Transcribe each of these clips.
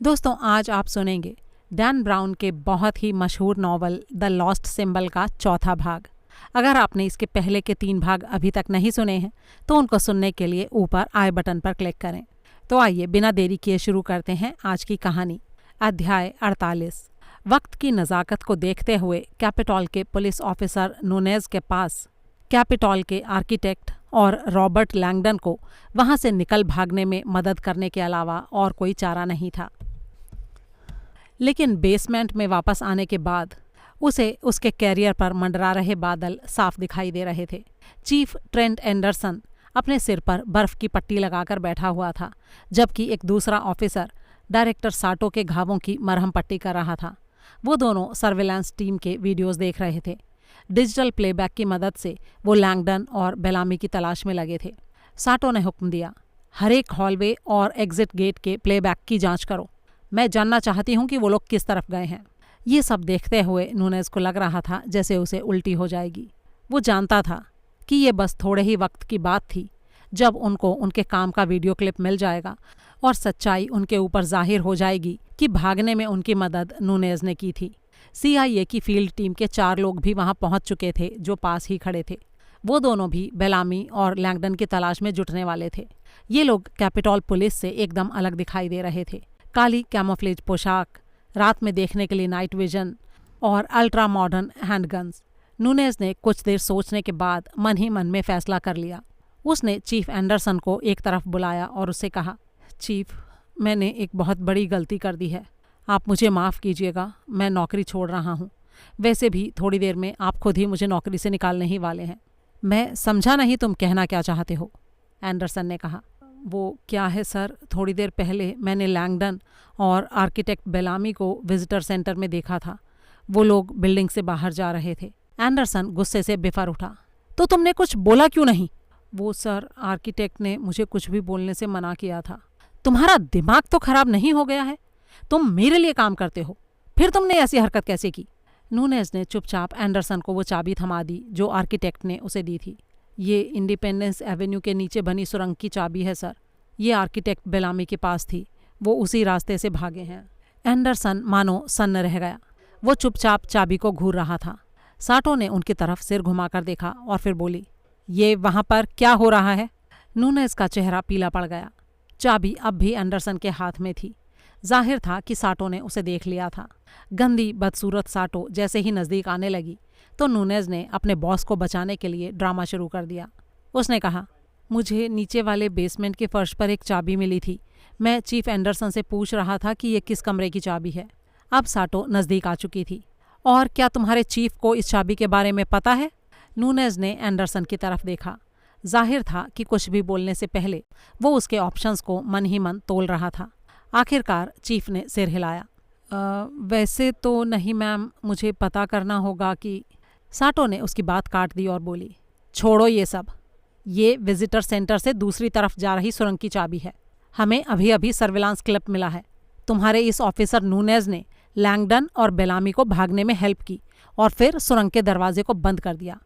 दोस्तों, आज आप सुनेंगे डैन ब्राउन के बहुत ही मशहूर नॉवल द लॉस्ट सिंबल का चौथा भाग। अगर आपने इसके पहले के 3 भाग अभी तक नहीं सुने हैं तो उनको सुनने के लिए ऊपर आई बटन पर क्लिक करें। तो आइए बिना देरी किए शुरू करते हैं आज की कहानी। अध्याय 48। वक्त की नज़ाकत को देखते हुए कैपिटॉल के पुलिस ऑफिसर नूनेज के पास कैपिटॉल के आर्किटेक्ट और रॉबर्ट लैंगडन को वहां से निकल भागने में मदद करने के अलावा और कोई चारा नहीं था। लेकिन बेसमेंट में वापस आने के बाद उसे उसके कैरियर पर मंडरा रहे बादल साफ दिखाई दे रहे थे। चीफ ट्रेंट एंडरसन अपने सिर पर बर्फ की पट्टी लगाकर बैठा हुआ था, जबकि एक दूसरा ऑफिसर डायरेक्टर साटो के घावों की मरहम पट्टी कर रहा था। वो दोनों सर्विलांस टीम के वीडियोस देख रहे थे। डिजिटल प्लेबैक की मदद से वो लैंगडन और बेलामी की तलाश में लगे थे। साटो ने हुक्म दिया, हर एक हॉलवे और एग्जिट गेट के प्लेबैक की जांच करो। मैं जानना चाहती हूँ कि वो लोग किस तरफ गए हैं। ये सब देखते हुए नूनेज को लग रहा था जैसे उसे उल्टी हो जाएगी। वो जानता था कि ये बस थोड़े ही वक्त की बात थी जब उनको उनके काम का वीडियो क्लिप मिल जाएगा और सच्चाई उनके ऊपर जाहिर हो जाएगी कि भागने में उनकी मदद नूनेज ने की थी। CIA की फील्ड टीम के 4 लोग भी वहां पहुंच चुके थे जो पास ही खड़े थे। वो दोनों भी बेलामी और लैंगडन की तलाश में जुटने वाले थे। ये लोग कैपिटॉल पुलिस से एकदम अलग दिखाई दे रहे थे। काली कैमोफ्लेज पोशाक, रात में देखने के लिए नाइट विजन और अल्ट्रा मॉडर्न हैंडगन्स। नूनेज ने कुछ देर सोचने के बाद मन ही मन में फैसला कर लिया। उसने चीफ एंडरसन को एक तरफ बुलाया और उससे कहा, चीफ, मैंने एक बहुत बड़ी गलती कर दी है। आप मुझे माफ़ कीजिएगा, मैं नौकरी छोड़ रहा हूँ। वैसे भी थोड़ी देर में आप खुद ही मुझे नौकरी से निकालने ही वाले हैं। मैं समझा नहीं तुम कहना क्या चाहते हो, एंडरसन ने कहा। वो क्या है सर, थोड़ी देर पहले मैंने लैंगडन और आर्किटेक्ट बेलामी को विजिटर सेंटर में देखा था। वो लोग बिल्डिंग से बाहर जा रहे थे। एंडरसन गुस्से से बिफर उठा, तो तुमने कुछ बोला क्यों नहीं? वो सर, आर्किटेक्ट ने मुझे कुछ भी बोलने से मना किया था। तुम्हारा दिमाग तो खराब नहीं हो गया है? तुम मेरे लिए काम करते हो, फिर तुमने ऐसी हरकत कैसे की? नूनेज ने चुपचाप एंडरसन को वो चाबी थमा दी जो आर्किटेक्ट ने उसे दी थी। ये इंडिपेंडेंस एवेन्यू के नीचे बनी सुरंग की चाबी है सर। ये आर्किटेक्ट बेलामी के पास थी, वो उसी रास्ते से भागे हैं। एंडरसन मानो सन्न रह गया। वो चुपचाप चाबी को घूर रहा था। साटो ने उनकी तरफ सिर घुमाकर देखा और फिर बोली, ये वहाँ पर क्या हो रहा है? नूनेज का चेहरा पीला पड़ गया। चाबी अब भी एंडरसन के हाथ में थी। जाहिर था कि साटो ने उसे देख लिया था। गंदी बदसूरत साटो जैसे ही नज़दीक आने लगी तो नूनेज ने अपने बॉस को बचाने के लिए ड्रामा शुरू कर दिया। उसने कहा, मुझे नीचे वाले बेसमेंट के फर्श पर एक चाबी मिली थी। मैं चीफ एंडरसन से पूछ रहा था कि ये किस कमरे की चाबी है। अब साटो नज़दीक आ चुकी थी। और क्या तुम्हारे चीफ को इस चाबी के बारे में पता है? नूनेज ने एंडरसन की तरफ देखा। जाहिर था कि कुछ भी बोलने से पहले वो उसके ऑप्शंस को मन ही मन तोल रहा था। आखिरकार चीफ ने सिर हिलाया। वैसे तो नहीं मैम, मुझे पता करना होगा कि। साटो ने उसकी बात काट दी और बोली, छोड़ो ये सब। ये विजिटर सेंटर से दूसरी तरफ जा रही सुरंग की चाबी है। हमें अभी अभी सर्विलांस क्लिप मिला है। तुम्हारे इस ऑफिसर नूनेज ने लैंगडन और बेलामी को भागने में हेल्प की और फिर सुरंग के दरवाजे को बंद कर दिया।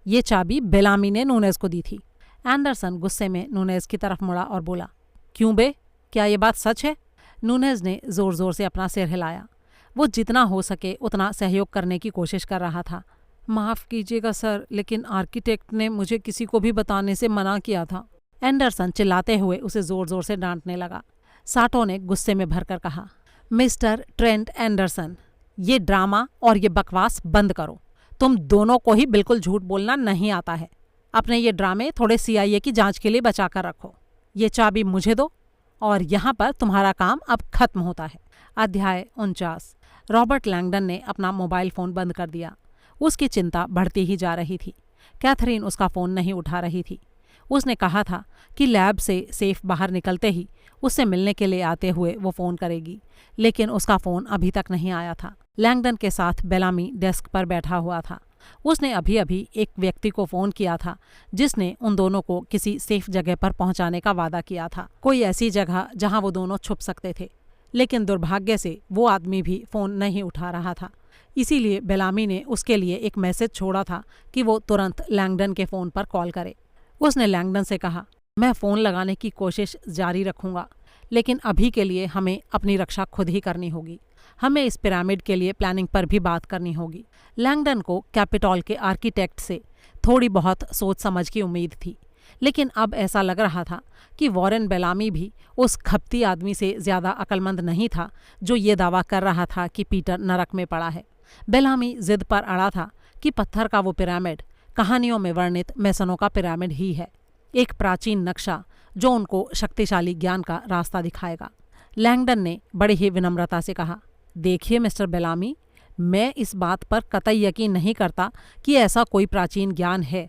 ये चाबी बेलामी ने नूनेज को दी थी। एंडरसन गुस्से में नूनेज की तरफ मुड़ा और बोला, क्यों बे, क्या ये बात सच है? नूनेज ने जोर जोर से अपना सिर हिलाया। वो जितना हो सके उतना सहयोग करने की कोशिश कर रहा था। माफ़ कीजिएगा सर, लेकिन आर्किटेक्ट ने मुझे किसी को भी बताने से मना किया था। एंडरसन चिल्लाते हुए उसे जोर जोर से डांटने लगा। साटो ने गुस्से में भरकर कहा, मिस्टर ट्रेंट एंडरसन, ये ड्रामा और ये बकवास बंद करो। तुम दोनों को ही बिल्कुल झूठ बोलना नहीं आता है। अपने ये ड्रामे थोड़े CIA की जांच के लिए बचा कर रखो। ये चाबी मुझे दो और यहाँ पर तुम्हारा काम अब खत्म होता है। अध्याय 49। रॉबर्ट लैंगडन ने अपना मोबाइल फ़ोन बंद कर दिया। उसकी चिंता बढ़ती ही जा रही थी। कैथरीन उसका फ़ोन नहीं उठा रही थी। उसने कहा था कि लैब से सेफ बाहर निकलते ही उससे मिलने के लिए आते हुए वो फ़ोन करेगी, लेकिन उसका फ़ोन अभी तक नहीं आया था। लैंगडन के साथ बेलामी डेस्क पर बैठा हुआ था। उसने अभी अभी एक व्यक्ति को फ़ोन किया था जिसने उन दोनों को किसी सेफ जगह पर पहुंचाने का वादा किया था, कोई ऐसी जगह जहां वो दोनों छुप सकते थे। लेकिन दुर्भाग्य से वो आदमी भी फ़ोन नहीं उठा रहा था। इसीलिए बेलामी ने उसके लिए एक मैसेज छोड़ा था कि वो तुरंत लैंगडन के फ़ोन पर कॉल करे। उसने लैंगडन से कहा, मैं फ़ोन लगाने की कोशिश जारी रखूंगा, लेकिन अभी के लिए हमें अपनी रक्षा खुद ही करनी होगी। हमें इस पिरामिड के लिए प्लानिंग पर भी बात करनी होगी। लैंगडन को कैपिटॉल के आर्किटेक्ट से थोड़ी बहुत सोच समझ की उम्मीद थी, लेकिन अब ऐसा लग रहा था कि वॉरेन बेलामी भी उस खपती आदमी से ज़्यादा अक्लमंद नहीं था जो ये दावा कर रहा था कि पीटर नरक में पड़ा है। बेलामी जिद पर अड़ा था कि पत्थर का वो पिरामिड कहानियों में वर्णित मैसनों का पिरामिड ही है, एक प्राचीन नक्शा जो उनको शक्तिशाली ज्ञान का रास्ता दिखाएगा। लैंगडन ने बड़ी ही विनम्रता से कहा, देखिए मिस्टर बेलामी, मैं इस बात पर कतई यकीन नहीं करता कि ऐसा कोई प्राचीन ज्ञान है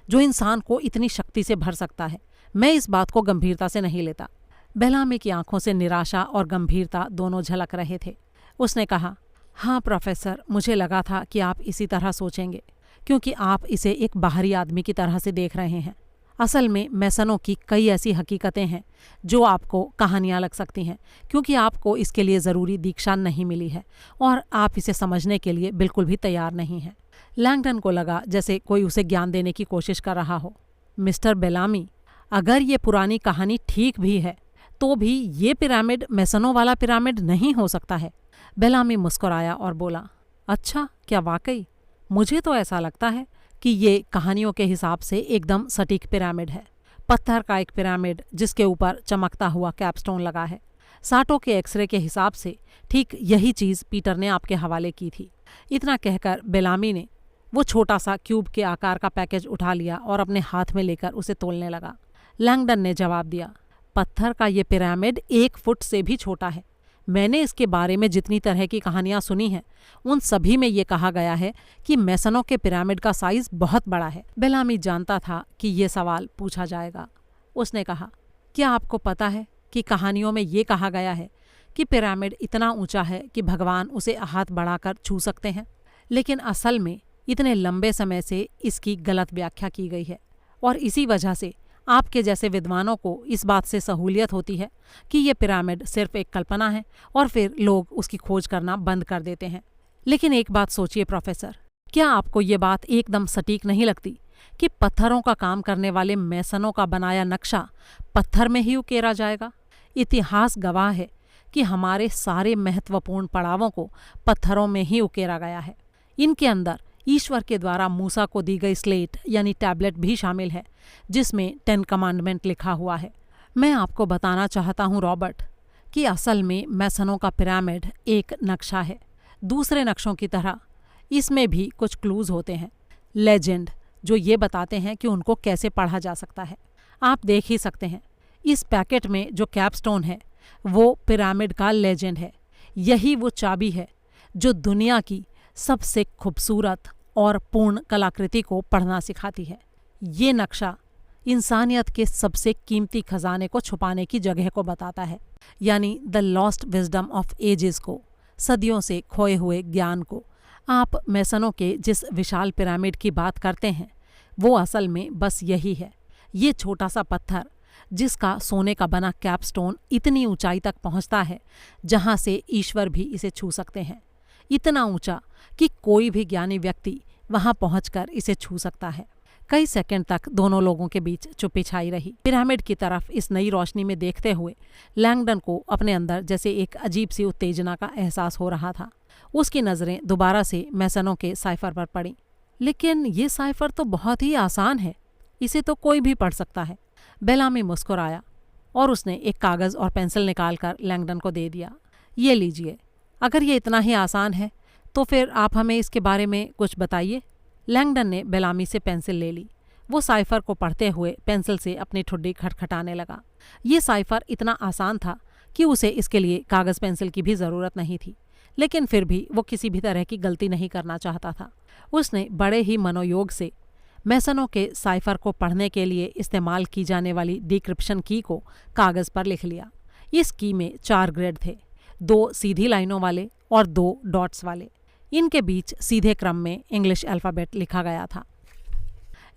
जो इंसान को इतनी शक्ति से भर सकता है। मैं इस बात को गंभीरता से नहीं लेता। बेलामी की आंखों से निराशा और गंभीरता दोनों झलक रहे थे। उसने कहा, हाँ प्रोफेसर, मुझे लगा था कि आप इसी तरह सोचेंगे, क्योंकि आप इसे एक बाहरी आदमी की तरह से देख रहे हैं। असल में मैसनों की कई ऐसी हकीकतें हैं जो आपको कहानियाँ लग सकती हैं, क्योंकि आपको इसके लिए ज़रूरी दीक्षा नहीं मिली है और आप इसे समझने के लिए बिल्कुल भी तैयार नहीं हैं। लैंगडन को लगा जैसे कोई उसे ज्ञान देने की कोशिश कर रहा हो। मिस्टर बेलामी, अगर ये पुरानी कहानी ठीक भी है तो भी ये पिरामिड मैसनों वाला पिरामिड नहीं हो सकता है। बेलामी मुस्कुराया और बोला, अच्छा, क्या वाकई? मुझे तो ऐसा लगता है कि ये कहानियों के हिसाब से एकदम सटीक पिरामिड है। पत्थर का एक पिरामिड जिसके ऊपर चमकता हुआ कैपस्टोन लगा है। साटो के एक्सरे के हिसाब से ठीक यही चीज़ पीटर ने आपके हवाले की थी। इतना कहकर बेलामी ने वो छोटा सा क्यूब के आकार का पैकेज उठा लिया और अपने हाथ में लेकर उसे तोलने लगा। लैंगडन ने जवाब दिया, पत्थर का ये पिरामिड 1 फुट से भी छोटा है। मैंने इसके बारे में जितनी तरह की कहानियाँ सुनी हैं उन सभी में ये कहा गया है कि मैसनों के पिरामिड का साइज बहुत बड़ा है। बेलामी जानता था कि ये सवाल पूछा जाएगा। उसने कहा, क्या आपको पता है कि कहानियों में ये कहा गया है कि पिरामिड इतना ऊंचा है कि भगवान उसे हाथ बढ़ाकर छू सकते हैं, लेकिन असल में इतने लंबे समय से इसकी गलत व्याख्या की गई है और इसी वजह से आपके जैसे विद्वानों को इस बात से सहूलियत होती है कि ये पिरामिड सिर्फ एक कल्पना है और फिर लोग उसकी खोज करना बंद कर देते हैं। लेकिन एक बात सोचिए प्रोफेसर, क्या आपको ये बात एकदम सटीक नहीं लगती कि पत्थरों का काम करने वाले मैसनों का बनाया नक्शा पत्थर में ही उकेरा जाएगा? इतिहास गवाह है कि हमारे सारे महत्वपूर्ण पड़ावों को पत्थरों में ही उकेरा गया है। इनके अंदर ईश्वर के द्वारा मूसा को दी गई स्लेट यानी टैबलेट भी शामिल है जिसमें 10 कमांडमेंट लिखा हुआ है। मैं आपको बताना चाहता हूँ रॉबर्ट कि असल में मैसनों का पिरामिड एक नक्शा है। दूसरे नक्शों की तरह इसमें भी कुछ क्लूज होते हैं, लेजेंड, जो ये बताते हैं कि उनको कैसे पढ़ा जा सकता है। आप देख ही सकते हैं, इस पैकेट में जो कैपस्टोन है वो पिरामिड का लेजेंड है। यही वो चाबी है जो दुनिया की सबसे खूबसूरत और पूर्ण कलाकृति को पढ़ना सिखाती है। ये नक्शा इंसानियत के सबसे कीमती खजाने को छुपाने की जगह को बताता है, यानी the lost wisdom of ages को, सदियों से खोए हुए ज्ञान को। आप मैसनों के जिस विशाल पिरामिड की बात करते हैं वो असल में बस यही है। ये छोटा सा पत्थर जिसका सोने का बना कैपस्टोन इतनी ऊंचाई तक पहुंचता है जहां से ईश्वर भी इसे छू सकते हैं। इतना ऊंचा कि कोई भी ज्ञानी व्यक्ति वहां पहुंचकर इसे छू सकता है। कई सेकंड तक दोनों लोगों के बीच चुप्पी छाई रही। पिरामिड की तरफ इस नई रोशनी में देखते हुए लैंगडन को अपने अंदर जैसे एक अजीब सी उत्तेजना का एहसास हो रहा था। उसकी नज़रें दोबारा से मैसनों के साइफर पर पड़ीं। लेकिन ये साइफर तो बहुत ही आसान है, इसे तो कोई भी पढ़ सकता है। बेलामी मुस्कुराया और उसने एक कागज़ और पेंसिल निकालकर लैंगडन को दे दिया। ये लीजिए, अगर ये इतना ही आसान है तो फिर आप हमें इसके बारे में कुछ बताइए। लैंगडन ने बेलामी से पेंसिल ले ली। वो साइफर को पढ़ते हुए पेंसिल से अपनी ठुड्डी खटखटाने लगा। ये साइफर इतना आसान था कि उसे इसके लिए कागज़ पेंसिल की भी ज़रूरत नहीं थी, लेकिन फिर भी वो किसी भी तरह की गलती नहीं करना चाहता था। उसने बड़े ही मनोयोग से मैसनों के साइफर को पढ़ने के लिए इस्तेमाल की जाने वाली डिक्रिप्शन की को कागज़ पर लिख लिया। इस की में 4 ग्रेड थे, 2 सीधी लाइनों वाले और 2 डॉट्स वाले। इनके बीच सीधे क्रम में इंग्लिश अल्फ़ाबेट लिखा गया था।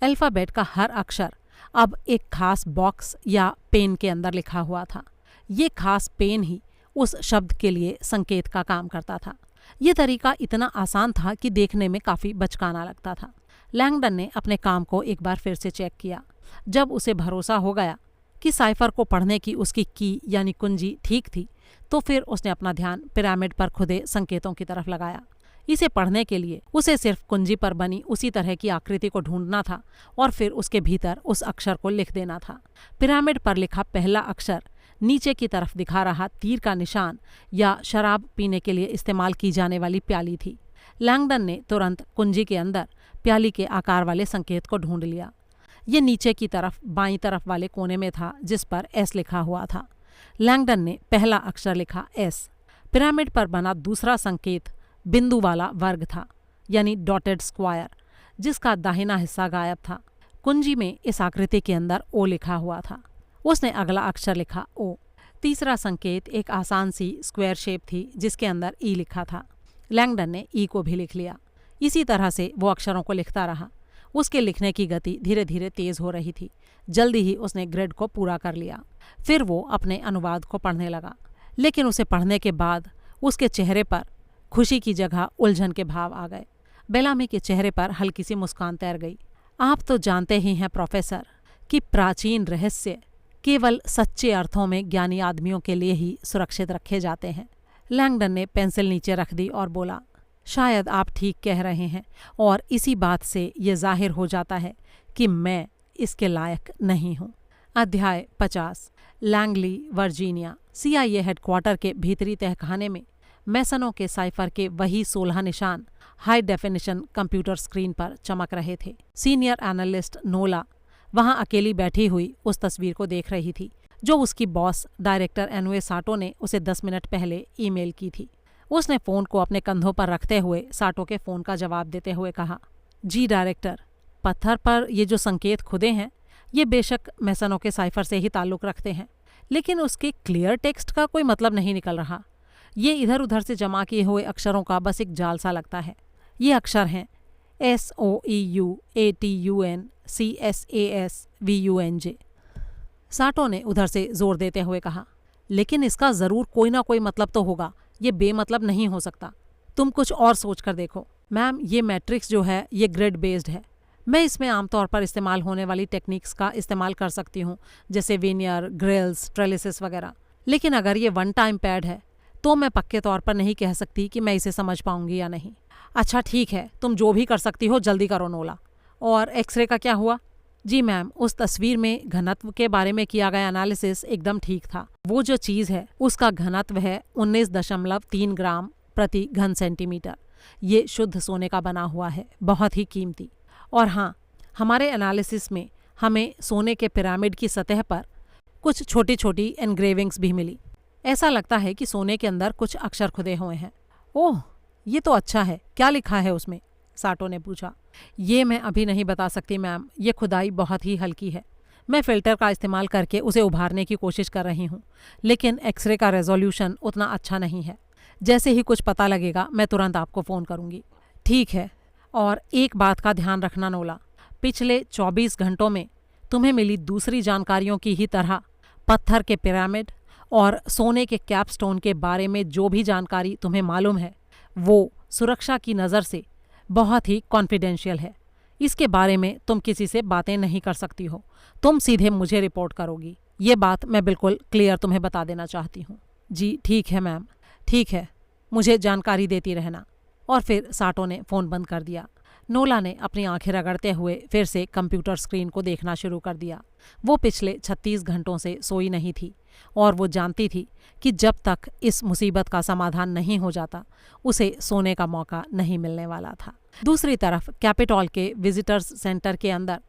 अल्फ़ाबेट का हर अक्षर अब एक खास बॉक्स या पेन के अंदर लिखा हुआ था। ये खास पेन ही उस शब्द के लिए संकेत का काम करता था। ये तरीका इतना आसान था कि देखने में काफ़ी बचकाना लगता था। लैंगडन ने अपने काम को एक बार फिर से चेक किया। जब उसे भरोसा हो गया कि साइफर को पढ़ने की उसकी की यानी कुंजी ठीक थी, तो फिर उसने अपना ध्यान पिरामिड पर खुदे संकेतों की तरफ लगाया। इसे पढ़ने के लिए उसे सिर्फ कुंजी पर बनी उसी तरह की आकृति को ढूंढना था और फिर उसके भीतर उस अक्षर को लिख देना था। पिरामिड पर लिखा पहला अक्षर नीचे की तरफ दिखा रहा तीर का निशान या शराब पीने के लिए इस्तेमाल की जाने वाली प्याली थी। लैंगडन ने तुरंत कुंजी के अंदर प्याली के आकार वाले संकेत को ढूंढ लिया। ये नीचे की तरफ बाईं तरफ वाले कोने में था, जिस पर एस लिखा हुआ था। लैंगडन ने पहला अक्षर लिखा एस। पिरामिड पर बना दूसरा संकेत बिंदु वाला वर्ग था, यानी डॉटेड स्क्वायर, जिसका दाहिना हिस्सा गायब था। कुंजी में इस आकृति के अंदर ओ लिखा हुआ था। उसने अगला अक्षर लिखा ओ। तीसरा संकेत एक आसान सी स्क्वायर शेप थी, जिसके अंदर ई लिखा था। लैंगडन ने ई को भी लिख लिया। इसी तरह से वो अक्षरों को लिखता रहा। उसके लिखने की गति धीरे धीरे तेज हो रही थी। जल्दी ही उसने ग्रिड को पूरा कर लिया। फिर वो अपने अनुवाद को पढ़ने लगा, लेकिन उसे पढ़ने के बाद उसके चेहरे पर खुशी की जगह उलझन के भाव आ गए। बेलामी के चेहरे पर हल्की सी मुस्कान तैर गई। आप तो जानते ही हैं प्रोफेसर कि प्राचीन रहस्य केवल सच्चे अर्थों में ज्ञानी आदमियों के लिए ही सुरक्षित रखे जाते हैं। लैंगडन ने पेंसिल नीचे रख दी और बोला, शायद आप ठीक कह रहे हैं, और इसी बात से ये जाहिर हो जाता है कि मैं इसके लायक नहीं हूँ। अध्याय 50। Langley, Virginia. CIA हेडक्वार्टर के भीतरी तहखाने में मैसनों के साइफर के वही 16 निशान हाई डेफिनेशन कंप्यूटर स्क्रीन पर चमक रहे थे। सीनियर एनालिस्ट नोला वहां अकेली बैठी हुई उस तस्वीर को देख रही थी, जो उसकी बॉस डायरेक्टर एनवे साटो ने उसे 10 मिनट पहले ईमेल की थी। उसने फ़ोन को अपने कंधों पर रखते हुए साटो के फ़ोन का जवाब देते हुए कहा, जी डायरेक्टर, पत्थर पर ये जो संकेत खुदे हैं ये बेशक मैसनों के साइफर से ही ताल्लुक़ रखते हैं, लेकिन उसके क्लियर टेक्स्ट का कोई मतलब नहीं निकल रहा। ये इधर उधर से जमा किए हुए अक्षरों का बस एक जाल सा लगता है। ये अक्षर हैं SOEUATUNCSASVUNJ। साटो ने उधर से जोर देते हुए कहा, लेकिन इसका ज़रूर कोई ना कोई मतलब तो होगा, ये बेमतलब नहीं हो सकता। तुम कुछ और सोच कर देखो। मैम, ये मैट्रिक्स जो है ये ग्रिड बेस्ड है। मैं इसमें आमतौर पर इस्तेमाल होने वाली टेक्निक्स का इस्तेमाल कर सकती हूँ, जैसे वेनियर, ग्रिल्स, ट्रेलिसेस वगैरह। लेकिन अगर ये वन टाइम पैड है तो मैं पक्के तौर पर नहीं कह सकती कि मैं इसे समझ पाऊंगी या नहीं। अच्छा ठीक है, तुम जो भी कर सकती हो जल्दी करो नोला। और एक्सरे का क्या हुआ? जी मैम, उस तस्वीर में घनत्व के बारे में किया गया एनालिसिस एकदम ठीक था। वो जो चीज़ है उसका घनत्व है 19.3 ग्राम प्रति घन सेंटीमीटर। ये शुद्ध सोने का बना हुआ है, बहुत ही कीमती। और हाँ, हमारे एनालिसिस में हमें सोने के पिरामिड की सतह पर कुछ छोटी छोटी एनग्रेविंग्स भी मिली। ऐसा लगता है कि सोने के अंदर कुछ अक्षर खुदे हुए हैं। ओह, ये तो अच्छा है। क्या लिखा है उसमें? साटो ने पूछा। ये मैं अभी नहीं बता सकती मैम, ये खुदाई बहुत ही हल्की है। मैं फ़िल्टर का इस्तेमाल करके उसे उभारने की कोशिश कर रही हूँ, लेकिन एक्सरे का रेजोल्यूशन उतना अच्छा नहीं है। जैसे ही कुछ पता लगेगा मैं तुरंत आपको फ़ोन करूँगी। ठीक है, और एक बात का ध्यान रखना नोला, पिछले 24 घंटों में तुम्हें मिली दूसरी जानकारियों की ही तरह पत्थर के पिरामिड और सोने के कैपस्टोन के बारे में जो भी जानकारी तुम्हें मालूम है वो सुरक्षा की नज़र से बहुत ही कॉन्फिडेंशियल है। इसके बारे में तुम किसी से बातें नहीं कर सकती हो। तुम सीधे मुझे रिपोर्ट करोगी। ये बात मैं बिल्कुल क्लियर तुम्हें बता देना चाहती हूँ। जी ठीक है मैम, ठीक है, मुझे जानकारी देती रहना। और फिर साटो ने फ़ोन बंद कर दिया। नोला ने अपनी आंखें रगड़ते हुए फिर से कंप्यूटर स्क्रीन को देखना शुरू कर दिया। वो पिछले 36 घंटों से सोई नहीं थी और वो जानती थी कि जब तक इस मुसीबत का समाधान नहीं हो जाता उसे सोने का मौका नहीं मिलने वाला था। दूसरी तरफ कैपिटॉल के विजिटर्स सेंटर के अंदर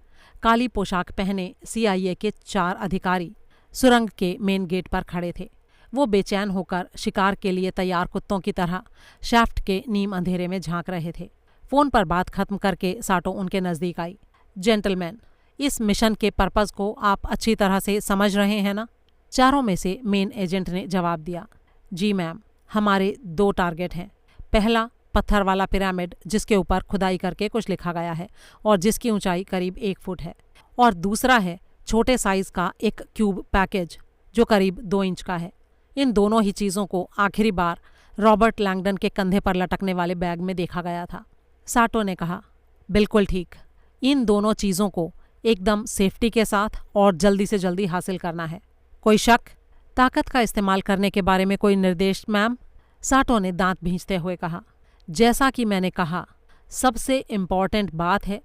काली पोशाक पहने CIA के 4 अधिकारी सुरंग के मेन गेट पर खड़े थे। वो बेचैन होकर शिकार के लिए तैयार कुत्तों की तरह शाफ्ट के नीम अंधेरे में झांक रहे थे। फ़ोन पर बात खत्म करके साटो उनके नज़दीक आई। जेंटलमैन, इस मिशन के पर्पज़ को आप अच्छी तरह से समझ रहे हैं ना? चारों में से मेन एजेंट ने जवाब दिया। जी मैम, हमारे 2 टारगेट हैं। पहला, पत्थर वाला पिरामिड जिसके ऊपर खुदाई करके कुछ लिखा गया है और जिसकी ऊंचाई करीब 1 फुट है। और दूसरा है छोटे साइज़ का एक क्यूब पैकेज जो करीब 2 इंच का है। इन दोनों ही चीज़ों को आखिरी बार रॉबर्ट लैंगडन के कंधे पर लटकने वाले बैग में देखा गया था। साटो ने कहा, बिल्कुल ठीक। इन दोनों चीज़ों को एकदम सेफ्टी के साथ और जल्दी से जल्दी हासिल करना है। कोई शक? ताकत का इस्तेमाल करने के बारे में कोई निर्देश मैम? साटो ने दांत भींचते हुए कहा। जैसा कि मैंने कहा, सबसे इम्पॉर्टेंट बात है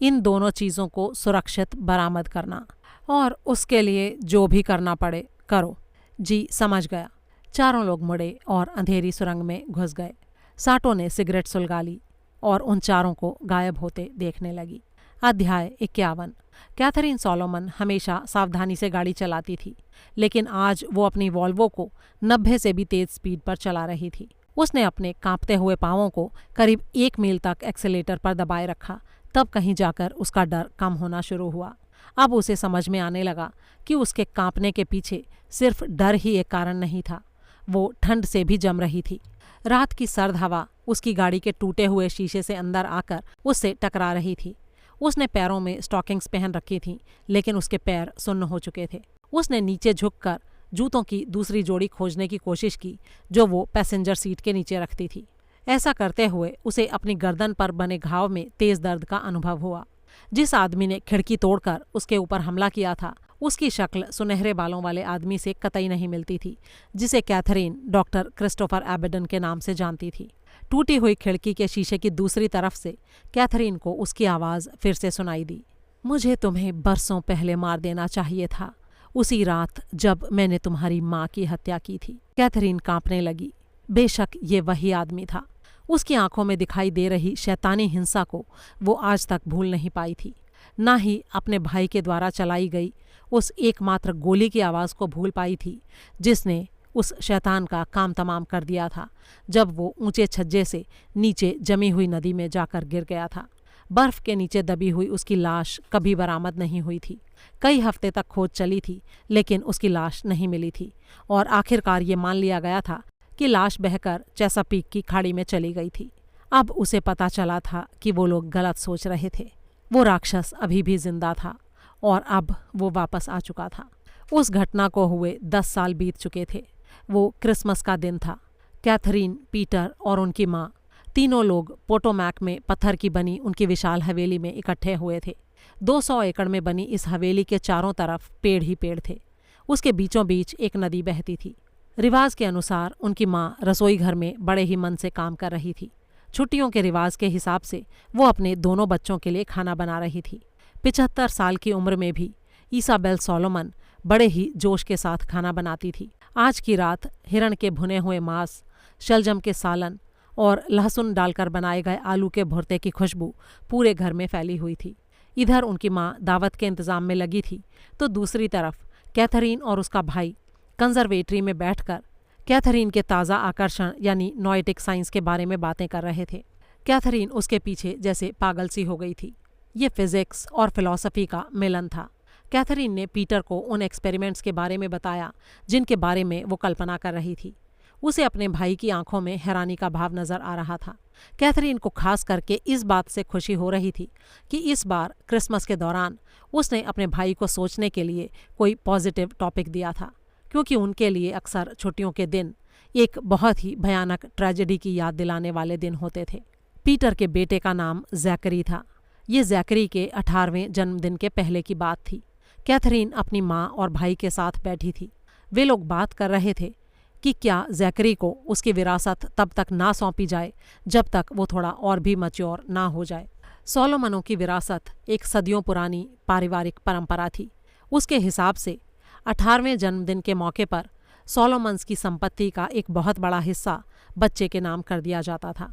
इन दोनों चीज़ों को सुरक्षित बरामद करना, और उसके लिए जो भी करना पड़े करो। जी समझ गया। चारों लोग मुड़े और अंधेरी सुरंग में घुस गए। साटो ने सिगरेट सुलगा ली और उन चारों को गायब होते देखने लगी। अध्याय 51। कैथरीन सोलोमन हमेशा सावधानी से गाड़ी चलाती थी, लेकिन आज वो अपनी वॉल्वो को 90 से भी तेज स्पीड पर चला रही थी। उसने अपने कांपते हुए पांवों को करीब 1 मील तक एक्सेलेटर पर दबाए रखा, तब कहीं जाकर उसका डर कम होना शुरू हुआ। अब उसे समझ में आने लगा कि उसके कांपने के पीछे सिर्फ डर ही एक कारण नहीं था, वो ठंड से भी जम रही थी। रात की सर्द हवा उसकी गाड़ी के टूटे हुए शीशे से अंदर आकर उससे टकरा रही थी। उसने पैरों में स्टॉकिंग्स पहन रखी थीं, लेकिन उसके पैर सुन्न हो चुके थे। उसने नीचे झुककर जूतों की दूसरी जोड़ी खोजने की कोशिश की जो वो पैसेंजर सीट के नीचे रखती थी। ऐसा करते हुए उसे अपनी गर्दन पर बने घाव में तेज दर्द का अनुभव हुआ। जिस आदमी ने खिड़की तोड़कर उसके ऊपर हमला किया था, उसकी शक्ल सुनहरे बालों वाले आदमी से कतई नहीं मिलती थी, जिसे कैथरीन डॉक्टर क्रिस्टोफर एबेडन के नाम से जानती थी। टूटी हुई खिड़की के शीशे की दूसरी तरफ से कैथरीन को उसकी आवाज़ फिर से सुनाई दी। मुझे तुम्हें बरसों पहले मार देना चाहिए था, उसी रात जब मैंने तुम्हारी माँ की हत्या की थी। कैथरीन कांपने लगी। बेशक ये वही आदमी था। उसकी आंखों में दिखाई दे रही शैतानी हिंसा को वो आज तक भूल नहीं पाई थी, ना ही अपने भाई के द्वारा चलाई गई उस एकमात्र गोली की आवाज़ को भूल पाई थी जिसने उस शैतान का काम तमाम कर दिया था जब वो ऊंचे छज्जे से नीचे जमी हुई नदी में जाकर गिर गया था। बर्फ के नीचे दबी हुई उसकी लाश कभी बरामद नहीं हुई थी। कई हफ्ते तक खोज चली थी, लेकिन उसकी लाश नहीं मिली थी, और आखिरकार ये मान लिया गया था कि लाश बहकर चेसापीक की खाड़ी में चली गई थी। अब उसे पता चला था कि वो लोग गलत सोच रहे थे। वो राक्षस अभी भी जिंदा था और अब वो वापस आ चुका था। उस घटना को हुए 10 साल बीत चुके थे। वो क्रिसमस का दिन था। कैथरीन, पीटर और उनकी माँ, तीनों लोग पोटोमैक में पत्थर की बनी उनकी विशाल हवेली में इकट्ठे हुए थे। 200 एकड़ में बनी इस हवेली के चारों तरफ पेड़ ही पेड़ थे। उसके बीचों बीच एक नदी बहती थी। रिवाज के अनुसार उनकी माँ रसोई घर में बड़े ही मन से काम कर रही थी। छुट्टियों के रिवाज के हिसाब से वो अपने दोनों बच्चों के लिए खाना बना रही थी। 75 साल की उम्र में भी इसाबेल सोलोमन बड़े ही जोश के साथ खाना बनाती थी। आज की रात हिरण के भुने हुए मांस, शलजम के सालन और लहसुन डालकर बनाए गए आलू के भुर्ते की खुशबू पूरे घर में फैली हुई थी। इधर उनकी माँ दावत के इंतजाम में लगी थी, तो दूसरी तरफ कैथरीन और उसका भाई कंजर्वेटरी में बैठकर कैथरीन के ताज़ा आकर्षण यानी नोएटिक साइंस के बारे में बातें कर रहे थे। कैथरीन उसके पीछे जैसे पागल सी हो गई थी। ये फिजिक्स और फिलॉसफी का मिलन था। कैथरीन ने पीटर को उन एक्सपेरिमेंट्स के बारे में बताया जिनके बारे में वो कल्पना कर रही थी। उसे अपने भाई की आंखों में हैरानी का भाव नजर आ रहा था। कैथरीन को खास करके इस बात से खुशी हो रही थी कि इस बार क्रिसमस के दौरान उसने अपने भाई को सोचने के लिए कोई पॉजिटिव टॉपिक दिया था, क्योंकि उनके लिए अक्सर छुट्टियों के दिन एक बहुत ही भयानक ट्रेजेडी की याद दिलाने वाले दिन होते थे। पीटर के बेटे का नाम जैकरी था। ये जैकरी के 18वें जन्मदिन के पहले की बात थी। कैथरीन अपनी माँ और भाई के साथ बैठी थी। वे लोग बात कर रहे थे कि क्या जैकरी को उसकी विरासत तब तक ना सौंपी जाए जब तक वो थोड़ा और भी मैच्योर ना हो जाए। सोलोमनों की विरासत एक सदियों पुरानी पारिवारिक परंपरा थी। उसके हिसाब से 18वें जन्मदिन के मौके पर सोलोमन्स की संपत्ति का एक बहुत बड़ा हिस्सा बच्चे के नाम कर दिया जाता था।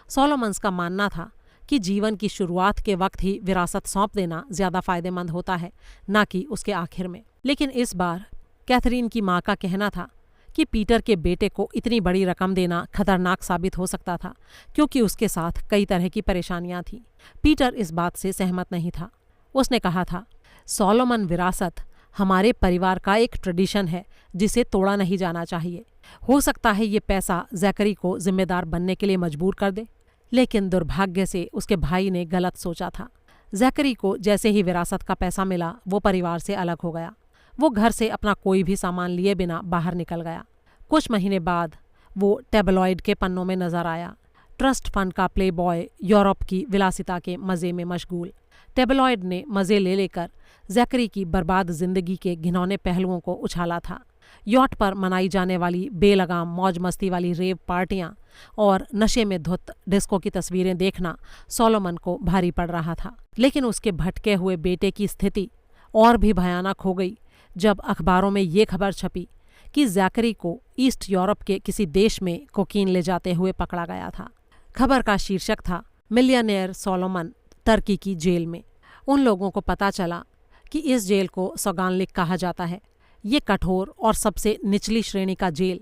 सोलोमन्स का मानना था कि जीवन की शुरुआत के वक्त ही विरासत सौंप देना ज़्यादा फायदेमंद होता है, ना कि उसके आखिर में। लेकिन इस बार कैथरीन की माँ का कहना था कि पीटर के बेटे को इतनी बड़ी रकम देना खतरनाक साबित हो सकता था, क्योंकि उसके साथ कई तरह की परेशानियां थीं। पीटर इस बात से सहमत नहीं था। उसने कहा था, सोलोमन विरासत हमारे परिवार का एक ट्रेडिशन है जिसे तोड़ा नहीं जाना चाहिए। हो सकता है ये पैसा जैकरी को जिम्मेदार बनने के लिए मजबूर कर दे, लेकिन दुर्भाग्य से उसके भाई ने गलत सोचा था। जैकरी को जैसे ही विरासत का पैसा मिला, वो परिवार से अलग हो गया। वो घर से अपना कोई भी सामान लिए बिना बाहर निकल गया। कुछ महीने बाद वो टैबलॉइड के पन्नों में नजर आया। ट्रस्ट फंड का प्ले बॉय यूरोप की विलासिता के मज़े में मशगूल। टेबलॉयड ने मजे ले लेकर जैकरी की बर्बाद जिंदगी के घिनौने पहलुओं को उछाला था। यॉट पर मनाई जाने वाली बेलगाम मौज मस्ती वाली रेव पार्टियां और नशे में धुत डिस्को की तस्वीरें देखना सोलोमन को भारी पड़ रहा था। लेकिन उसके भटके हुए बेटे की स्थिति और भी भयानक हो गई जब अखबारों में ये खबर छपी कि जैकरी को ईस्ट यूरोप के किसी देश में कोकीन ले जाते हुए पकड़ा गया था। खबर का शीर्षक था, मिलियनेयर सोलोमन टर्की की जेल में। उन लोगों को पता चला कि इस जेल को सौगानलिक कहा जाता है। ये कठोर और सबसे निचली श्रेणी का जेल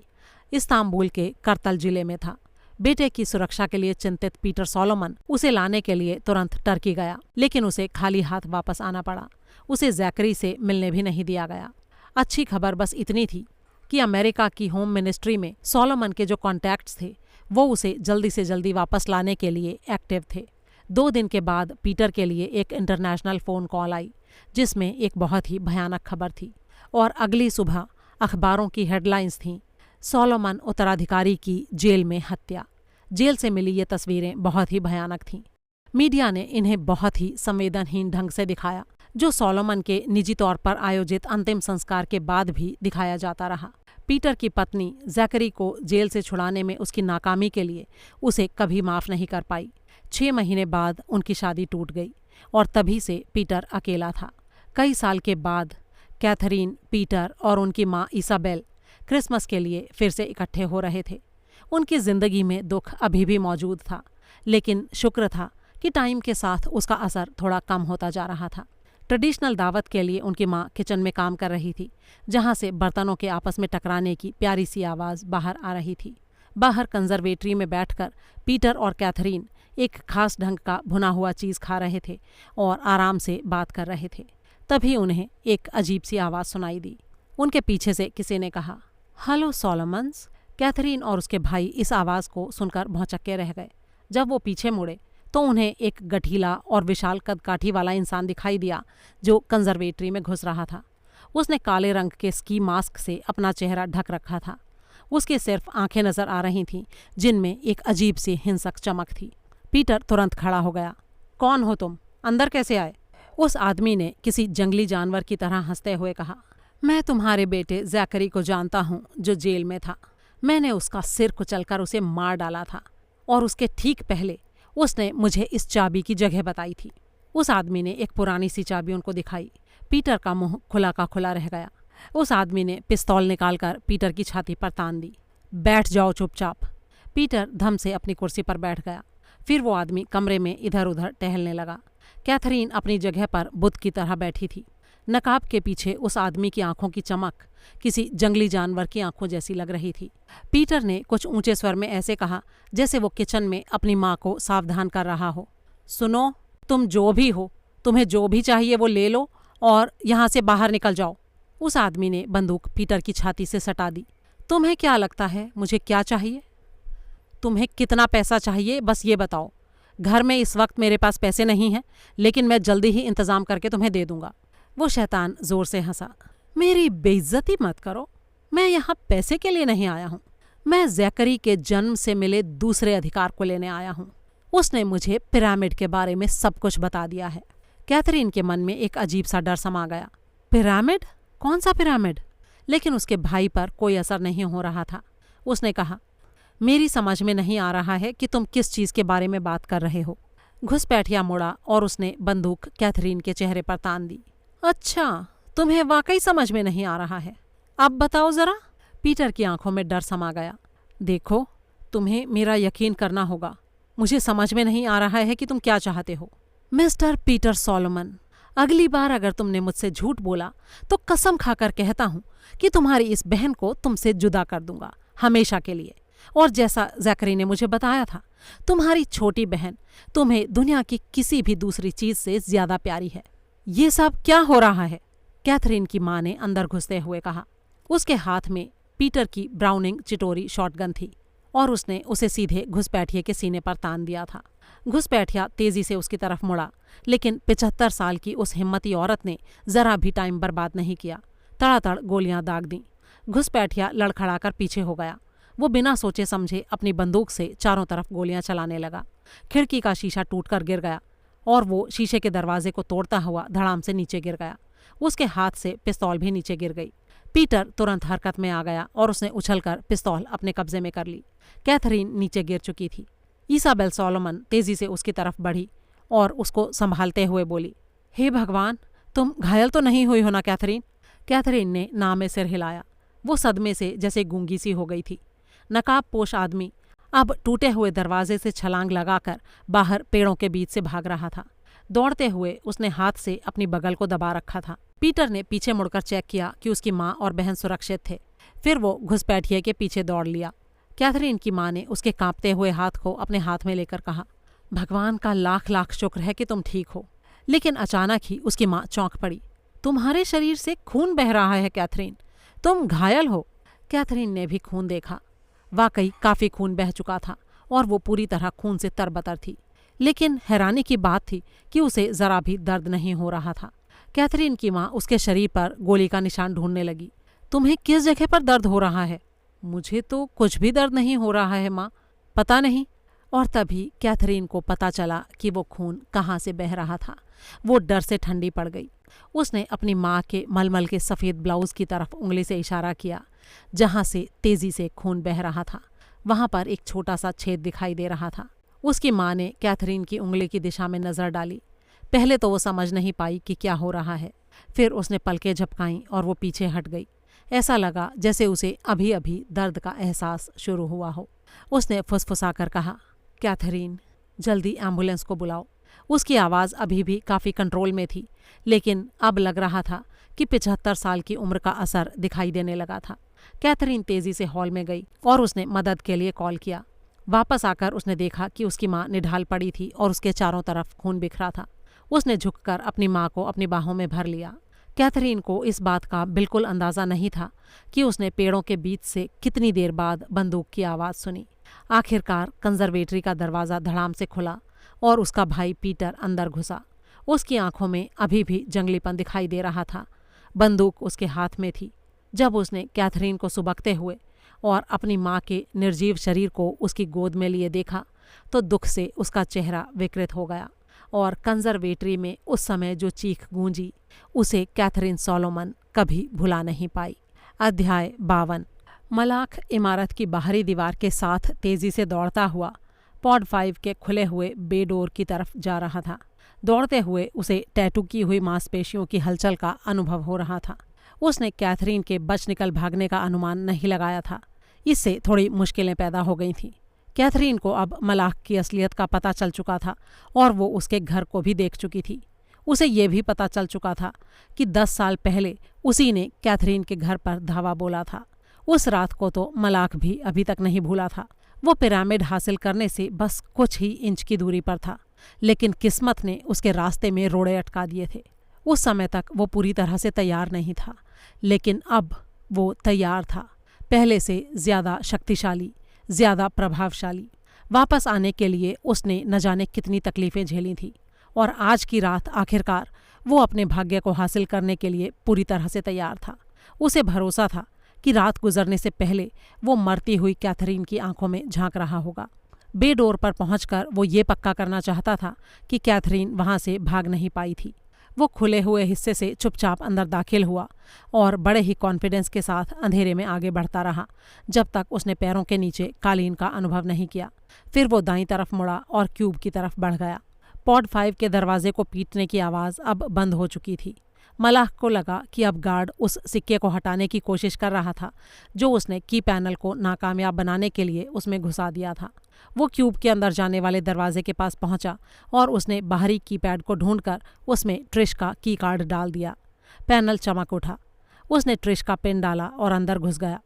इस्तांबुल के करतल जिले में था। बेटे की सुरक्षा के लिए चिंतित पीटर सोलोमन उसे लाने के लिए तुरंत टर्की गया, लेकिन उसे खाली हाथ वापस आना पड़ा। उसे जैकरी से मिलने भी नहीं दिया गया। अच्छी खबर बस इतनी थी कि अमेरिका की होम मिनिस्ट्री में सोलोमन के जो कॉन्टैक्ट्स थे वो उसे जल्दी से जल्दी वापस लाने के लिए एक्टिव थे। 2 दिन के बाद पीटर के लिए एक इंटरनेशनल फ़ोन कॉल आई जिसमें एक बहुत ही भयानक खबर थी और अगली सुबह अखबारों की हेडलाइंस थीं, सोलोमन उत्तराधिकारी की जेल में हत्या। जेल से मिली ये तस्वीरें बहुत ही भयानक थीं। मीडिया ने इन्हें बहुत ही संवेदनहीन ढंग से दिखाया, जो सोलोमन के निजी तौर पर आयोजित अंतिम संस्कार के बाद भी दिखाया जाता रहा। पीटर की पत्नी जैकरी को जेल से छुड़ाने में उसकी नाकामी के लिए उसे कभी माफ़ नहीं कर पाई। 6 महीने बाद उनकी शादी टूट गई और तभी से पीटर अकेला था। कई साल के बाद कैथरीन, पीटर और उनकी माँ इसाबेल क्रिसमस के लिए फिर से इकट्ठे हो रहे थे। उनकी जिंदगी में दुख अभी भी मौजूद था, लेकिन शुक्र था कि टाइम के साथ उसका असर थोड़ा कम होता जा रहा था। ट्रेडिशनल दावत के लिए उनकी माँ किचन में काम कर रही थी, जहाँ से बर्तनों के आपस में टकराने की प्यारी सी आवाज़ बाहर आ रही थी। बाहर कंजर्वेटरी में बैठकर पीटर और कैथरीन एक खास ढंग का भुना हुआ चीज़ खा रहे थे और आराम से बात कर रहे थे। तभी उन्हें एक अजीब सी आवाज़ सुनाई दी। उनके पीछे से किसी ने कहा, हेलो सोलोमन्स। कैथरीन और उसके भाई इस आवाज़ को सुनकर भौंचक्के रह गए। जब वो पीछे मुड़े तो उन्हें एक गठीला और विशाल कदकाठी वाला इंसान दिखाई दिया जो कंजर्वेटरी में घुस रहा था। उसने काले रंग के स्की मास्क से अपना चेहरा ढक रखा था। उसके सिर्फ आंखें नजर आ रही थीं, जिनमें एक अजीब सी हिंसक चमक थी। पीटर तुरंत खड़ा हो गया। कौन हो तुम? अंदर कैसे आए? उस आदमी ने किसी जंगली जानवर की तरह हंसते हुए कहा, मैं तुम्हारे बेटे जैकरी को जानता हूँ जो जेल में था। मैंने उसका सिर कुचलकर उसे मार डाला था और उसके ठीक पहले उसने मुझे इस चाबी की जगह बताई थी। उस आदमी ने एक पुरानी सी चाबी उनको दिखाई। पीटर का मुंह खुला का खुला रह गया। उस आदमी ने पिस्तौल निकालकर पीटर की छाती पर तान दी। बैठ जाओ चुपचाप। पीटर धम से अपनी कुर्सी पर बैठ गया। फिर वो आदमी कमरे में इधर उधर टहलने लगा। कैथरीन अपनी जगह पर बुद्ध की तरह बैठी थी। नकाब के पीछे उस आदमी की आंखों की चमक किसी जंगली जानवर की आंखों जैसी लग रही थी। पीटर ने कुछ ऊंचे स्वर में ऐसे कहा जैसे वो किचन में अपनी माँ को सावधान कर रहा हो, सुनो, तुम जो भी हो, तुम्हें जो भी चाहिए वो ले लो और यहाँ से बाहर निकल जाओ। उस आदमी ने बंदूक पीटर की छाती से सटा दी। तुम्हें क्या लगता है मुझे क्या चाहिए? तुम्हें कितना पैसा चाहिए बस ये बताओ। घर में इस वक्त मेरे पास पैसे नहीं हैं, लेकिन मैं जल्दी ही इंतजाम करके तुम्हें दे दूंगा। वो शैतान जोर से हंसा। मेरी बेइज्जती मत करो। मैं यहाँ पैसे के लिए नहीं आया हूँ। मैं जैकरी के जन्म से मिले दूसरे अधिकार को लेने आया हूँ। उसने मुझे पिरामिड के बारे में सब कुछ बता दिया है। कैथरीन के मन में एक अजीब सा डर समा गया। पिरामिड? कौन सा पिरामिड? लेकिन उसके भाई पर कोई असर नहीं हो रहा था। उसने कहा, मेरी समझ में नहीं आ रहा है कि तुम किस चीज़ के बारे में बात कर रहे हो। घुसपैठिया मुड़ा और उसने बंदूक कैथरीन के चेहरे पर तान दी। अच्छा, तुम्हें वाकई समझ में नहीं आ रहा है। अब बताओ जरा। पीटर की आंखों में डर समा गया। देखो, तुम्हें मेरा यकीन करना होगा। मुझे समझ में नहीं आ रहा है कि तुम क्या चाहते हो। मिस्टर पीटर सोलोमन, अगली बार अगर तुमने मुझसे झूठ बोला तो कसम खाकर कहता हूँ कि तुम्हारी इस बहन को तुमसे जुदा कर दूंगा, हमेशा के लिए। और जैसा जैकरी ने मुझे बताया था, तुम्हारी छोटी बहन तुम्हें दुनिया की किसी भी दूसरी चीज से ज्यादा प्यारी है। ये सब क्या हो रहा है? कैथरीन की माँ ने अंदर घुसते हुए कहा। उसके हाथ में पीटर की ब्राउनिंग चिटोरी शॉटगन थी और उसने उसे सीधे घुसपैठिए के सीने पर तान दिया था। घुसपैठिया तेजी से उसकी तरफ मुड़ा, लेकिन 75 साल की उस हिम्मती औरत ने जरा भी टाइम बर्बाद नहीं किया। तड़ातड़ गोलियां दाग दी। घुसपैठिया लड़खड़ाकर पीछे हो गया। वो बिना सोचे समझे अपनी बंदूक से चारों तरफ गोलियां चलाने लगा। खिड़की का शीशा टूटकर गिर गया और वो शीशे के दरवाजे को तोड़ता हुआ धड़ाम से नीचे गिर गया। उसके हाथ से पिस्तौल भी नीचे गिर गई। पीटर तुरंत हरकत में आ गया और उसने उछलकर पिस्तौल अपने कब्जे में कर ली। कैथरीन नीचे गिर चुकी थी। इसाबेल सोलोमन तेजी से उसकी तरफ बढ़ी और उसको संभालते हुए बोली, हे भगवान, तुम घायल तो नहीं हुई हो ना कैथरीन? कैथरीन ने ना में सिर हिलाया। वो सदमे से जैसे गूंगी सी हो गई थी। नकाब पोश आदमी अब टूटे हुए दरवाजे से छलांग लगाकर बाहर पेड़ों के बीच से भाग रहा था। दौड़ते हुए उसने हाथ से अपनी बगल को दबा रखा था। पीटर ने पीछे मुड़कर चेक किया कि उसकी माँ और बहन सुरक्षित थे। फिर वो घुसपैठिए के पीछे दौड़ लिया। कैथरीन की माँ ने उसके कांपते हुए हाथ को अपने हाथ में लेकर कहा, भगवान का लाख लाख शुक्र है कि तुम ठीक हो। लेकिन अचानक ही उसकी माँ चौंक पड़ी। तुम्हारे शरीर से खून बह रहा है कैथरीन, तुम घायल हो। कैथरीन ने भी खून देखा। वाकई काफी खून बह चुका था और वो पूरी तरह खून से तरबतर थी। लेकिन हैरानी की बात थी कि उसे जरा भी दर्द नहीं हो रहा था। कैथरीन की माँ उसके शरीर पर गोली का निशान ढूंढने लगी। तुम्हें किस जगह पर दर्द हो रहा है? मुझे तो कुछ भी दर्द नहीं हो रहा है माँ, पता नहीं। और तभी कैथरीन को पता चला कि वो खून कहाँ से बह रहा था। वो डर से ठंडी पड़ गई। उसने अपनी माँ के मलमल के सफ़ेद ब्लाउज की तरफ उंगली से इशारा किया, जहाँ से तेजी से खून बह रहा था। वहाँ पर एक छोटा सा छेद दिखाई दे रहा था। उसकी माँ ने कैथरीन की उंगली की दिशा में नज़र डाली। पहले तो वो समझ नहीं पाई कि क्या हो रहा है। फिर उसने पलकें झपकाईं और वो पीछे हट गई। ऐसा लगा जैसे उसे अभी अभी दर्द का एहसास शुरू हुआ हो। उसने फुसफुसाकर कहा, कैथरीन, जल्दी एम्बुलेंस को बुलाओ। उसकी आवाज़ अभी भी काफ़ी कंट्रोल में थी, लेकिन अब लग रहा था कि 75 साल की उम्र का असर दिखाई देने लगा था। कैथरीन तेज़ी से हॉल में गई और उसने मदद के लिए कॉल किया। वापस आकर उसने देखा कि उसकी माँ निढाल पड़ी थी और उसके चारों तरफ खून बिखरा था। उसने झुककर अपनी माँ को अपनी बाहों में भर लिया। कैथरीन को इस बात का बिल्कुल अंदाज़ा नहीं था कि उसने पेड़ों के बीच से कितनी देर बाद बंदूक की आवाज़ सुनी। आखिरकार कंजर्वेटरी का दरवाज़ा धड़ाम से खुला और उसका भाई पीटर अंदर घुसा। उसकी आंखों में अभी भी जंगलीपन दिखाई दे रहा था। बंदूक उसके हाथ में थी। जब उसने कैथरीन को सुबकते हुए और अपनी माँ के निर्जीव शरीर को उसकी गोद में लिए देखा तो दुख से उसका चेहरा विकृत हो गया और कंजर्वेटरी में उस समय जो चीख गूंजी उसे कैथरीन सोलोमन कभी भुला नहीं पाई। अध्याय 52। मलाख इमारत की बाहरी दीवार के साथ तेजी से दौड़ता हुआ पॉड 5 के खुले हुए बे डोर की तरफ जा रहा था। दौड़ते हुए उसे टैटू की हुई मांसपेशियों की हलचल का अनुभव हो रहा था। उसने कैथरीन के बच निकल भागने का अनुमान नहीं लगाया था। इससे थोड़ी मुश्किलें पैदा हो गई थीं। कैथरीन को अब मलाख की असलियत का पता चल चुका था और वो उसके घर को भी देख चुकी थी। उसे ये भी पता चल चुका था कि 10 साल पहले उसी ने कैथरीन के घर पर धावा बोला था। उस रात को तो मलाख भी अभी तक नहीं भूला था। वो पिरामिड हासिल करने से बस कुछ ही इंच की दूरी पर था, लेकिन किस्मत ने उसके रास्ते में रोड़े अटका दिए थे। उस समय तक वो पूरी तरह से तैयार नहीं था, लेकिन अब वो तैयार था, पहले से ज़्यादा शक्तिशाली, ज़्यादा प्रभावशाली। वापस आने के लिए उसने न जाने कितनी तकलीफ़ें झेली थी और आज की रात आखिरकार वो अपने भाग्य को हासिल करने के लिए पूरी तरह से तैयार था। उसे भरोसा था कि रात गुजरने से पहले वो मरती हुई कैथरीन की आंखों में झांक रहा होगा। बे डोर पर पहुंचकर वो ये पक्का करना चाहता था कि कैथरीन वहां से भाग नहीं पाई थी। वो खुले हुए हिस्से से चुपचाप अंदर दाखिल हुआ और बड़े ही कॉन्फिडेंस के साथ अंधेरे में आगे बढ़ता रहा जब तक उसने पैरों के नीचे कालीन का अनुभव नहीं किया। फिर वो दाईं तरफ मुड़ा और क्यूब की तरफ बढ़ गया। पॉड 5 के दरवाजे को पीटने की आवाज़ अब बंद हो चुकी थी। मलाख को लगा कि अब गार्ड उस सिक्के को हटाने की कोशिश कर रहा था जो उसने की पैनल को नाकामयाब बनाने के लिए उसमें घुसा दिया था। वो क्यूब के अंदर जाने वाले दरवाजे के पास पहुंचा और उसने बाहरी कीपैड को ढूंढकर उसमें ट्रिश का की कार्ड डाल दिया। पैनल चमक उठा। उसने ट्रिश का पिन डाला और अंदर घुस गया।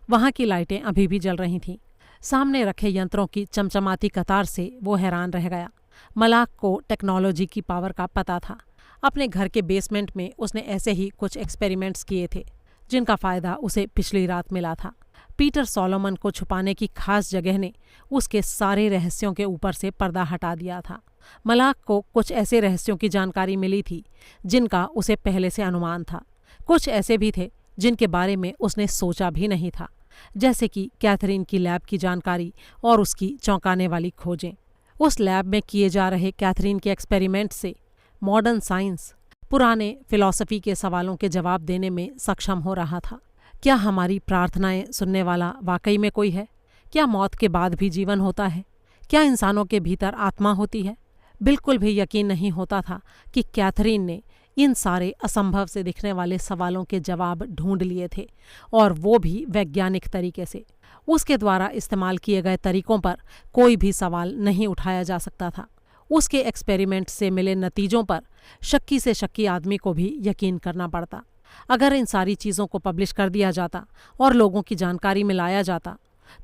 वहाँ की लाइटें अभी भी जल रही थीं। सामने रखे यंत्रों की चमचमाती कतार से वो हैरान रह गया। मलाख को टेक्नोलॉजी की पावर का पता था। अपने घर के बेसमेंट में उसने ऐसे ही कुछ एक्सपेरिमेंट्स किए थे जिनका फ़ायदा उसे पिछली रात मिला था। पीटर सोलोमन को छुपाने की खास जगह ने उसके सारे रहस्यों के ऊपर से पर्दा हटा दिया था। मलाख को कुछ ऐसे रहस्यों की जानकारी मिली थी जिनका उसे पहले से अनुमान था। कुछ ऐसे भी थे जिनके बारे में उसने सोचा भी नहीं था, जैसे कि कैथरीन की लैब की जानकारी और उसकी चौंकाने वाली खोजें। उस लैब में किए जा रहे कैथरीन के एक्सपेरिमेंट से मॉडर्न साइंस पुराने फिलॉसफी के सवालों के जवाब देने में सक्षम हो रहा था। क्या हमारी प्रार्थनाएं सुनने वाला वाकई में कोई है? क्या मौत के बाद भी जीवन होता है? क्या इंसानों के भीतर आत्मा होती है? बिल्कुल भी यकीन नहीं होता था कि कैथरीन ने इन सारे असंभव से दिखने वाले सवालों के जवाब ढूंढ लिए थे, और वो भी वैज्ञानिक तरीके से। उसके द्वारा इस्तेमाल किए गए तरीकों पर कोई भी सवाल नहीं उठाया जा सकता था। उसके एक्सपेरिमेंट से मिले नतीजों पर शक्की से शक्की आदमी को भी यकीन करना पड़ता। अगर इन सारी चीज़ों को पब्लिश कर दिया जाता और लोगों की जानकारी में लाया जाता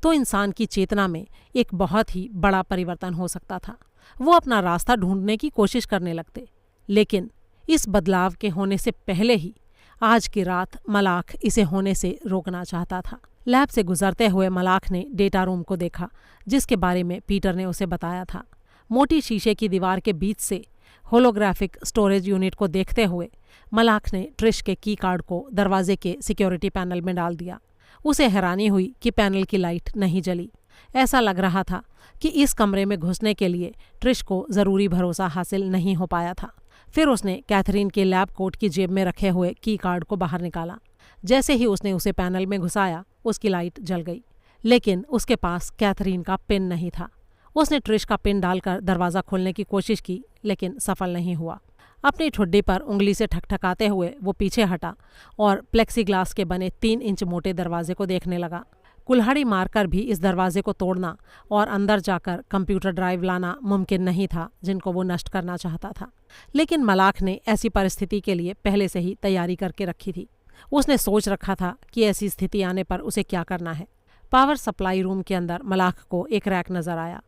तो इंसान की चेतना में एक बहुत ही बड़ा परिवर्तन हो सकता था। वो अपना रास्ता ढूंढने की कोशिश करने लगते। लेकिन इस बदलाव के होने से पहले ही आज की रात मलाख इसे होने से रोकना चाहता था। लैब से गुजरते हुए मलाख ने डेटा रूम को देखा, जिसके बारे में पीटर ने उसे बताया था। मोटी शीशे की दीवार के बीच से होलोग्राफिक स्टोरेज यूनिट को देखते हुए मलाख ने ट्रिश के की कार्ड को दरवाजे के सिक्योरिटी पैनल में डाल दिया। उसे हैरानी हुई कि पैनल की लाइट नहीं जली। ऐसा लग रहा था कि इस कमरे में घुसने के लिए ट्रिश को ज़रूरी भरोसा हासिल नहीं हो पाया था। फिर उसने कैथरीन के लैब कोट की जेब में रखे हुए की कार्ड को बाहर निकाला। जैसे ही उसने उसे पैनल में घुसाया, उसकी लाइट जल गई, लेकिन उसके पास कैथरीन का पिन नहीं था। उसने ट्रिश का पिन डालकर दरवाज़ा खोलने की कोशिश की, लेकिन सफल नहीं हुआ। अपनी ठुड्डी पर उंगली से ठकठकाते हुए वो पीछे हटा और प्लेक्सीग्लास के बने 3 इंच मोटे दरवाजे को देखने लगा। कुल्हाड़ी मारकर भी इस दरवाजे को तोड़ना और अंदर जाकर कंप्यूटर ड्राइव लाना मुमकिन नहीं था जिनको वो नष्ट करना चाहता था। लेकिन मलाख ने ऐसी परिस्थिति के लिए पहले से ही तैयारी करके रखी थी। उसने सोच रखा था कि ऐसी स्थिति आने पर उसे क्या करना है। पावर सप्लाई रूम के अंदर मलाख को एक रैक नजर आया।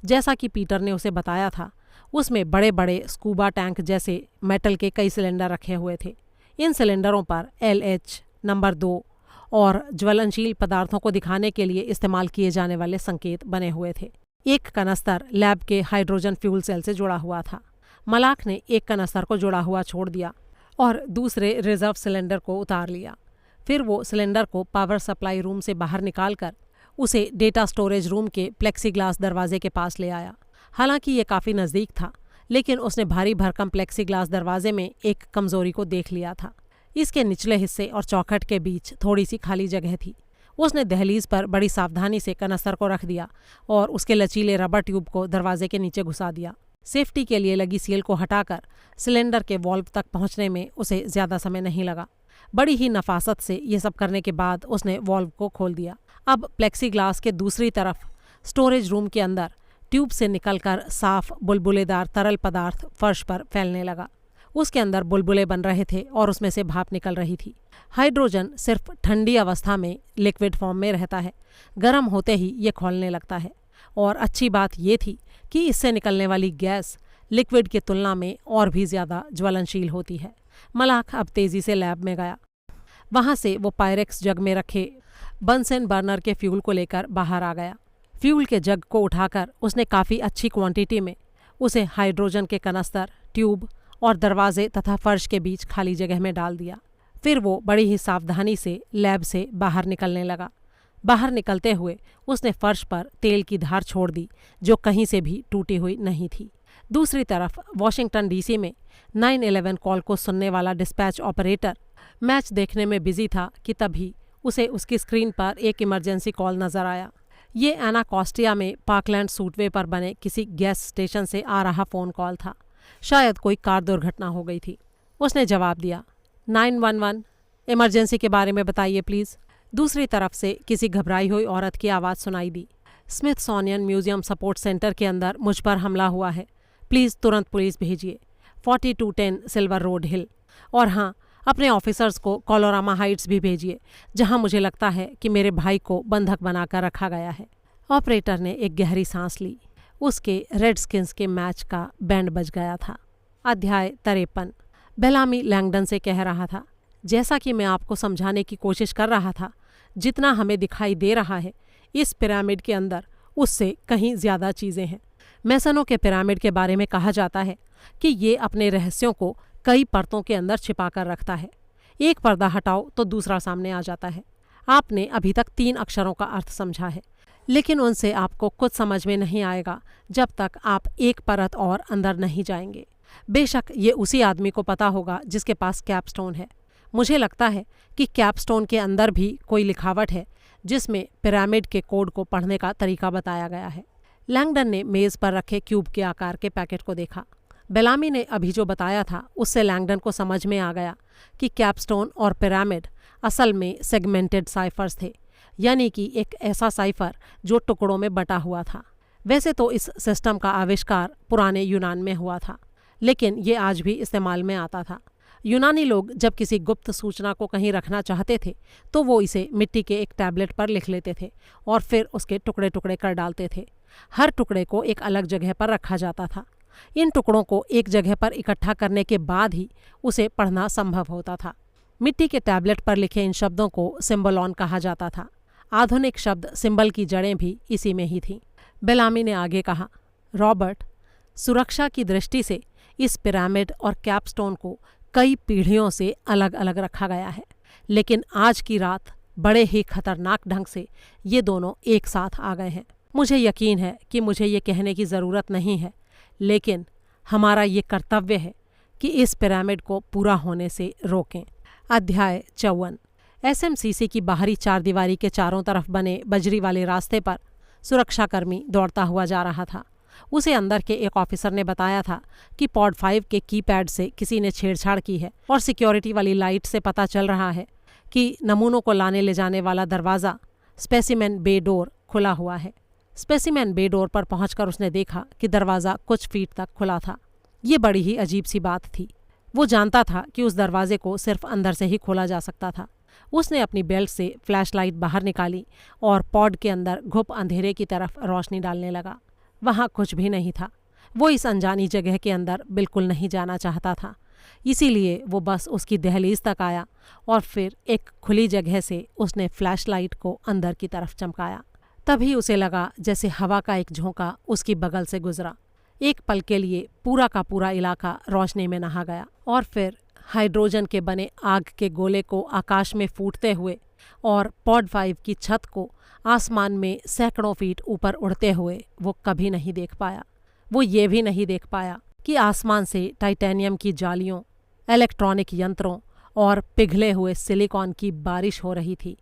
जैसा कि पीटर ने उसे बताया था, उसमें बड़े बड़े स्कूबा टैंक जैसे मेटल के कई सिलेंडर रखे हुए थे। इन सिलेंडरों पर LH नंबर 2 और ज्वलनशील पदार्थों को दिखाने के लिए इस्तेमाल किए जाने वाले संकेत बने हुए थे। एक कनस्तर लैब के हाइड्रोजन फ्यूल सेल से जुड़ा हुआ था। मलाख ने एक कनस्तर को जुड़ा हुआ छोड़ दिया और दूसरे रिजर्व सिलेंडर को उतार लिया। फिर वो सिलेंडर को पावर सप्लाई रूम से बाहर निकालकर उसे डेटा स्टोरेज रूम के प्लेक्सीग्लास दरवाजे के पास ले आया। हालांकि ये काफ़ी नज़दीक था, लेकिन उसने भारी भरकम प्लेक्सीग्लास दरवाजे में एक कमजोरी को देख लिया था। इसके निचले हिस्से और चौखट के बीच थोड़ी सी खाली जगह थी। उसने दहलीज पर बड़ी सावधानी से कनस्तर को रख दिया और उसके लचीले रबर ट्यूब को दरवाजे के नीचे घुसा दिया। सेफ्टी के लिए लगी सील को हटाकर सिलेंडर के वॉल्व तक पहुंचने में उसे ज़्यादा समय नहीं लगा। बड़ी ही नफासत से ये सब करने के बाद उसने वॉल्व को खोल दिया। अब प्लेक्सीग्लास के दूसरी तरफ स्टोरेज रूम के अंदर ट्यूब से निकलकर साफ बुलबुलेदार तरल पदार्थ फर्श पर फैलने लगा। उसके अंदर बुलबुले बन रहे थे और उसमें से भाप निकल रही थी। हाइड्रोजन सिर्फ ठंडी अवस्था में लिक्विड फॉर्म में रहता है, गर्म होते ही ये खौलने लगता है। और अच्छी बात ये थी कि इससे निकलने वाली गैस लिक्विड की तुलना में और भी ज़्यादा ज्वलनशील होती है। मलाख अब तेज़ी से लैब में गया। वहाँ से वो पायरेक्स जग में रखे बंसन बर्नर के फ्यूल को लेकर बाहर आ गया। फ्यूल के जग को उठाकर उसने काफ़ी अच्छी क्वांटिटी में उसे हाइड्रोजन के कनस्तर, ट्यूब और दरवाजे तथा फर्श के बीच खाली जगह में डाल दिया। फिर वो बड़ी ही सावधानी से लैब से बाहर निकलने लगा। बाहर निकलते हुए उसने फर्श पर तेल की धार छोड़ दी जो कहीं से भी टूटी हुई नहीं थी। दूसरी तरफ वॉशिंगटन DC में 911 कॉल को सुनने वाला डिस्पैच ऑपरेटर मैच देखने में बिजी था कि तभी उसे उसकी स्क्रीन पर एक इमरजेंसी कॉल नजर आया। ये एनाकोस्टिया में पार्कलैंड सूटवे पर बने किसी गैस स्टेशन से आ रहा फ़ोन कॉल था। शायद कोई कार दुर्घटना हो गई थी। उसने जवाब दिया, 911, इमरजेंसी के बारे में बताइए प्लीज़। दूसरी तरफ से किसी घबराई हुई औरत की आवाज़ सुनाई दी, स्मिथसोनियन म्यूजियम सपोर्ट सेंटर के अंदर मुझ पर हमला हुआ है, प्लीज़ तुरंत पुलिस भेजिए, 4210 सिल्वर रोड हिल। और हाँ, अपने ऑफिसर्स को कोलोरामा हाइट्स भी भेजिए, जहां मुझे लगता है कि मेरे भाई को बंधक बनाकर रखा गया है। ऑपरेटर ने एक गहरी सांस ली। उसके रेड स्किन्स के मैच का बैंड बज गया था। अध्याय 53। बेलामी लैंगडन से कह रहा था, जैसा कि मैं आपको समझाने की कोशिश कर रहा था, जितना हमें दिखाई दे रहा है इस पिरामिड के अंदर उससे कहीं ज़्यादा चीज़ें हैं। मैसनों के पिरामिड के बारे में कहा जाता है कि ये अपने रहस्यों को कई परतों के अंदर छिपा कर रखता है। एक पर्दा हटाओ तो दूसरा सामने आ जाता है। आपने अभी तक 3 अक्षरों का अर्थ समझा है, लेकिन उनसे आपको कुछ समझ में नहीं आएगा जब तक आप एक परत और अंदर नहीं जाएंगे। बेशक ये उसी आदमी को पता होगा जिसके पास कैपस्टोन है। मुझे लगता है कि कैपस्टोन के अंदर भी कोई लिखावट है जिसमें पिरामिड के कोड को पढ़ने का तरीका बताया गया है। लैंगडन ने मेज़ पर रखे क्यूब के आकार के पैकेट को देखा। बेलामी ने अभी जो बताया था उससे लैंगडन को समझ में आ गया कि कैपस्टोन और पिरामिड असल में सेगमेंटेड साइफर्स थे, यानी कि एक ऐसा साइफर जो टुकड़ों में बटा हुआ था। वैसे तो इस सिस्टम का आविष्कार पुराने यूनान में हुआ था, लेकिन ये आज भी इस्तेमाल में आता था। यूनानी लोग जब किसी गुप्त सूचना को कहीं रखना चाहते थे तो वो इसे मिट्टी के एक टैबलेट पर लिख लेते थे और फिर उसके टुकड़े टुकड़े कर डालते थे। हर टुकड़े को एक अलग जगह पर रखा जाता था। इन टुकड़ों को एक जगह पर इकट्ठा करने के बाद ही उसे पढ़ना संभव होता था। मिट्टी के टैबलेट पर लिखे इन शब्दों को सिम्बोलॉन कहा जाता था। आधुनिक शब्द सिंबल की जड़ें भी इसी में ही थीं। बेलामी ने आगे कहा, रॉबर्ट, सुरक्षा की दृष्टि से इस पिरामिड और कैपस्टोन को कई पीढ़ियों से अलग अलग रखा गया है, लेकिन आज की रात बड़े ही खतरनाक ढंग से ये दोनों एक साथ आ गए हैं। मुझे यकीन है कि मुझे ये कहने की ज़रूरत नहीं है, लेकिन हमारा ये कर्तव्य है कि इस पिरामिड को पूरा होने से रोकें। अध्याय 54। एसएमसीसी की बाहरी चारदीवारी के चारों तरफ बने बजरी वाले रास्ते पर सुरक्षाकर्मी दौड़ता हुआ जा रहा था। उसे अंदर के एक ऑफिसर ने बताया था कि पॉड 5 के कीपैड से किसी ने छेड़छाड़ की है और सिक्योरिटी वाली लाइट से पता चल रहा है कि नमूनों को लाने ले जाने वाला दरवाज़ा स्पेसिमेन बे डोर खुला हुआ है। स्पेसिमेन बे डोर पर पहुंचकर उसने देखा कि दरवाज़ा कुछ फीट तक खुला था। ये बड़ी ही अजीब सी बात थी। वो जानता था कि उस दरवाजे को सिर्फ अंदर से ही खोला जा सकता था। उसने अपनी बेल्ट से फ्लैशलाइट बाहर निकाली और पॉड के अंदर घुप अंधेरे की तरफ रोशनी डालने लगा। वहाँ कुछ भी नहीं था। वो इस अनजानी जगह के अंदर बिल्कुल नहीं जाना चाहता था, इसीलिए वो बस उसकी दहलीज तक आया और फिर एक खुली जगह से उसने फ्लैशलाइट को अंदर की तरफ चमकाया। तभी उसे लगा जैसे हवा का एक झोंका उसकी बगल से गुजरा। एक पल के लिए पूरा का पूरा इलाका रोशनी में नहा गया और फिर हाइड्रोजन के बने आग के गोले को आकाश में फूटते हुए और पॉड 5 की छत को आसमान में सैकड़ों फीट ऊपर उड़ते हुए वो कभी नहीं देख पाया। वो ये भी नहीं देख पाया कि आसमान से टाइटेनियम की जालियों, इलेक्ट्रॉनिक यंत्रों और पिघले हुए सिलिकॉन की बारिश हो रही थी,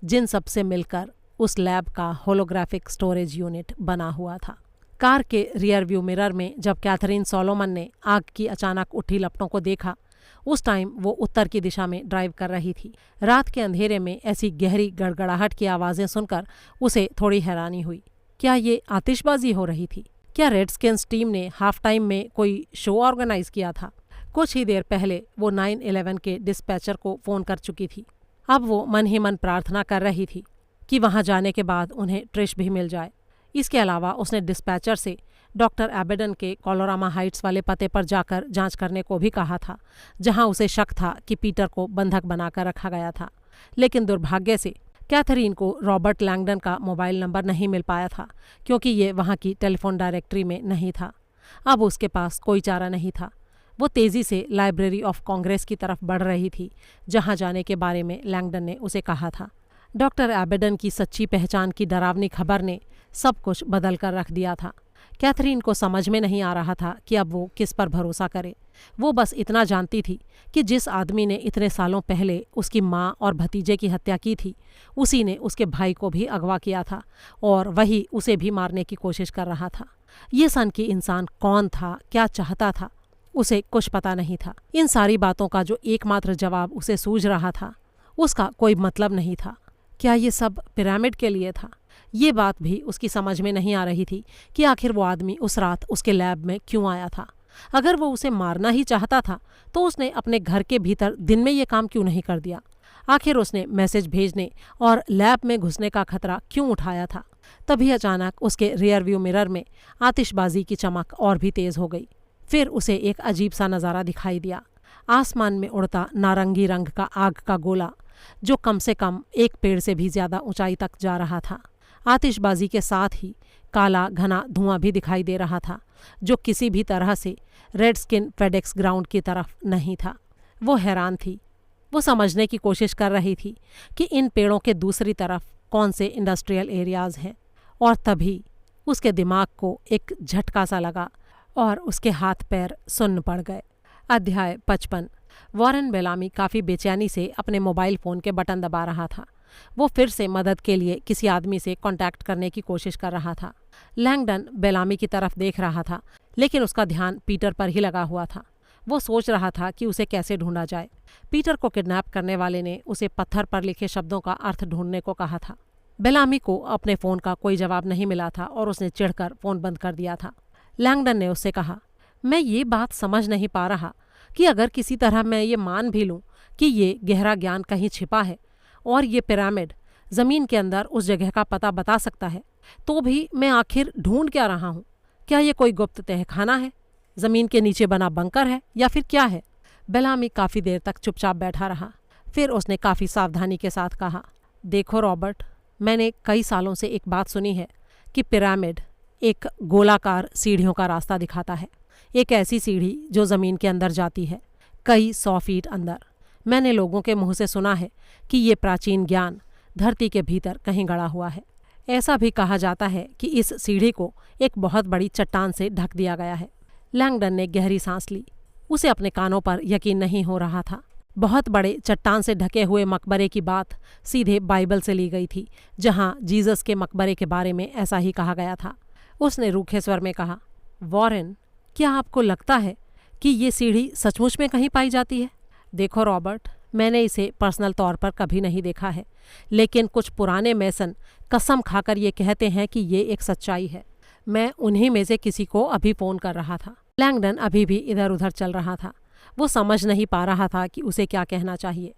जिन सब से मिलकर उस लैब का होलोग्राफिक स्टोरेज यूनिट बना हुआ था। कार के रियर व्यू मिरर में जब कैथरीन सोलोमन ने आग की अचानक उठी लपटों को देखा, उस टाइम वो उत्तर की दिशा में ड्राइव कर रही थी। रात के अंधेरे में ऐसी गहरी गड़गड़ाहट की आवाज़ें सुनकर उसे थोड़ी हैरानी हुई। क्या ये आतिशबाजी हो रही थी? क्या रेडस्किन्स टीम ने हाफ टाइम में कोई शो ऑर्गेनाइज किया था? कुछ ही देर पहले वो 911 के डिस्पैचर को फ़ोन कर चुकी थी। अब वो मन ही मन प्रार्थना कर रही थी कि वहाँ जाने के बाद उन्हें ट्रिश भी मिल जाए। इसके अलावा उसने डिस्पैचर से डॉक्टर एबेडन के कोलोरामा हाइट्स वाले पते पर जाकर जांच करने को भी कहा था, जहां उसे शक था कि पीटर को बंधक बनाकर रखा गया था। लेकिन दुर्भाग्य से कैथरीन को रॉबर्ट लैंगडन का मोबाइल नंबर नहीं मिल पाया था, क्योंकि ये वहां की टेलीफोन डायरेक्टरी में नहीं था। अब उसके पास कोई चारा नहीं था। वो तेज़ी से लाइब्रेरी ऑफ कांग्रेस की तरफ बढ़ रही थी, जहां जाने के बारे में लैंगडन ने उसे कहा था। डॉक्टर एबेडन की सच्ची पहचान की डरावनी खबर ने सब कुछ बदल कर रख दिया था। कैथरीन को समझ में नहीं आ रहा था कि अब वो किस पर भरोसा करे। वो बस इतना जानती थी कि जिस आदमी ने इतने सालों पहले उसकी माँ और भतीजे की हत्या की थी, उसी ने उसके भाई को भी अगवा किया था और वही उसे भी मारने की कोशिश कर रहा था। ये सन की इंसान कौन था, क्या चाहता था, उसे कुछ पता नहीं था। इन सारी बातों का जो एकमात्र जवाब उसे सूझ रहा था, उसका कोई मतलब नहीं था। क्या ये सब पिरामिड के लिए था? ये बात भी उसकी समझ में नहीं आ रही थी कि आखिर वो आदमी उस रात उसके लैब में क्यों आया था। अगर वो उसे मारना ही चाहता था तो उसने अपने घर के भीतर दिन में ये काम क्यों नहीं कर दिया? आखिर उसने मैसेज भेजने और लैब में घुसने का खतरा क्यों उठाया था? तभी अचानक उसके रियर व्यू मिरर में आतिशबाजी की चमक और भी तेज हो गई। फिर उसे एक अजीब सा नज़ारा दिखाई दिया। आसमान में उड़ता नारंगी रंग का आग का गोला, जो कम से कम एक पेड़ से भी ज्यादा ऊंचाई तक जा रहा था। आतिशबाजी के साथ ही काला घना धुआं भी दिखाई दे रहा था, जो किसी भी तरह से रेडस्किन फेडेक्स ग्राउंड की तरफ नहीं था। वो हैरान थी। वो समझने की कोशिश कर रही थी कि इन पेड़ों के दूसरी तरफ कौन से इंडस्ट्रियल एरियाज हैं और तभी उसके दिमाग को एक झटका सा लगा और उसके हाथ पैर सुन्न पड़ गए। अध्याय 55। वॉरेन बेलामी काफ़ी बेचैनी से अपने मोबाइल फ़ोन के बटन दबा रहा था। वो फिर से मदद के लिए किसी आदमी से कांटेक्ट करने की कोशिश कर रहा था। लैंगडन बेलामी की तरफ देख रहा था, लेकिन उसका ध्यान पीटर पर ही लगा हुआ था। वो सोच रहा था कि उसे कैसे ढूंढा जाए। पीटर को किडनैप करने वाले ने उसे पत्थर पर लिखे शब्दों का अर्थ ढूंढने को कहा था। बेलामी को अपने फ़ोन का कोई जवाब नहीं मिला था और उसने चिढ़कर फ़ोन बंद कर दिया था। लैंगडन ने उससे कहा, मैं ये बात समझ नहीं पा रहा कि अगर किसी तरह मैं ये मान भी लूँ कि ये गहरा ज्ञान कहीं छिपा है और ये पिरामिड ज़मीन के अंदर उस जगह का पता बता सकता है, तो भी मैं आखिर ढूंढ क्या रहा हूँ? क्या ये कोई गुप्त तहखाना है, ज़मीन के नीचे बना बंकर है, या फिर क्या है? बेलामी काफ़ी देर तक चुपचाप बैठा रहा। फिर उसने काफ़ी सावधानी के साथ कहा, देखो रॉबर्ट, मैंने कई सालों से एक बात सुनी है कि पिरामिड एक गोलाकार सीढ़ियों का रास्ता दिखाता है। एक ऐसी सीढ़ी जो ज़मीन के अंदर जाती है, कई 100 फीट अंदर। मैंने लोगों के मुंह से सुना है कि ये प्राचीन ज्ञान धरती के भीतर कहीं गड़ा हुआ है। ऐसा भी कहा जाता है कि इस सीढ़ी को एक बहुत बड़ी चट्टान से ढक दिया गया है। लैंगडन ने गहरी सांस ली। उसे अपने कानों पर यकीन नहीं हो रहा था। बहुत बड़े चट्टान से ढके हुए मकबरे की बात सीधे बाइबल से ली गई थी, जहां जीसस के मकबरे के बारे में ऐसा ही कहा गया था। उसने रूखे स्वर में कहा, वॉरेन, क्या आपको लगता है कि ये सीढ़ी सचमुच में कहीं पाई जाती है? देखो रॉबर्ट, मैंने इसे पर्सनल तौर पर कभी नहीं देखा है, लेकिन कुछ पुराने मैसन कसम खाकर ये कहते हैं कि ये एक सच्चाई है। मैं उन्हीं में से किसी को अभी फ़ोन कर रहा था। लैंगडन अभी भी इधर उधर चल रहा था। वो समझ नहीं पा रहा था कि उसे क्या कहना चाहिए।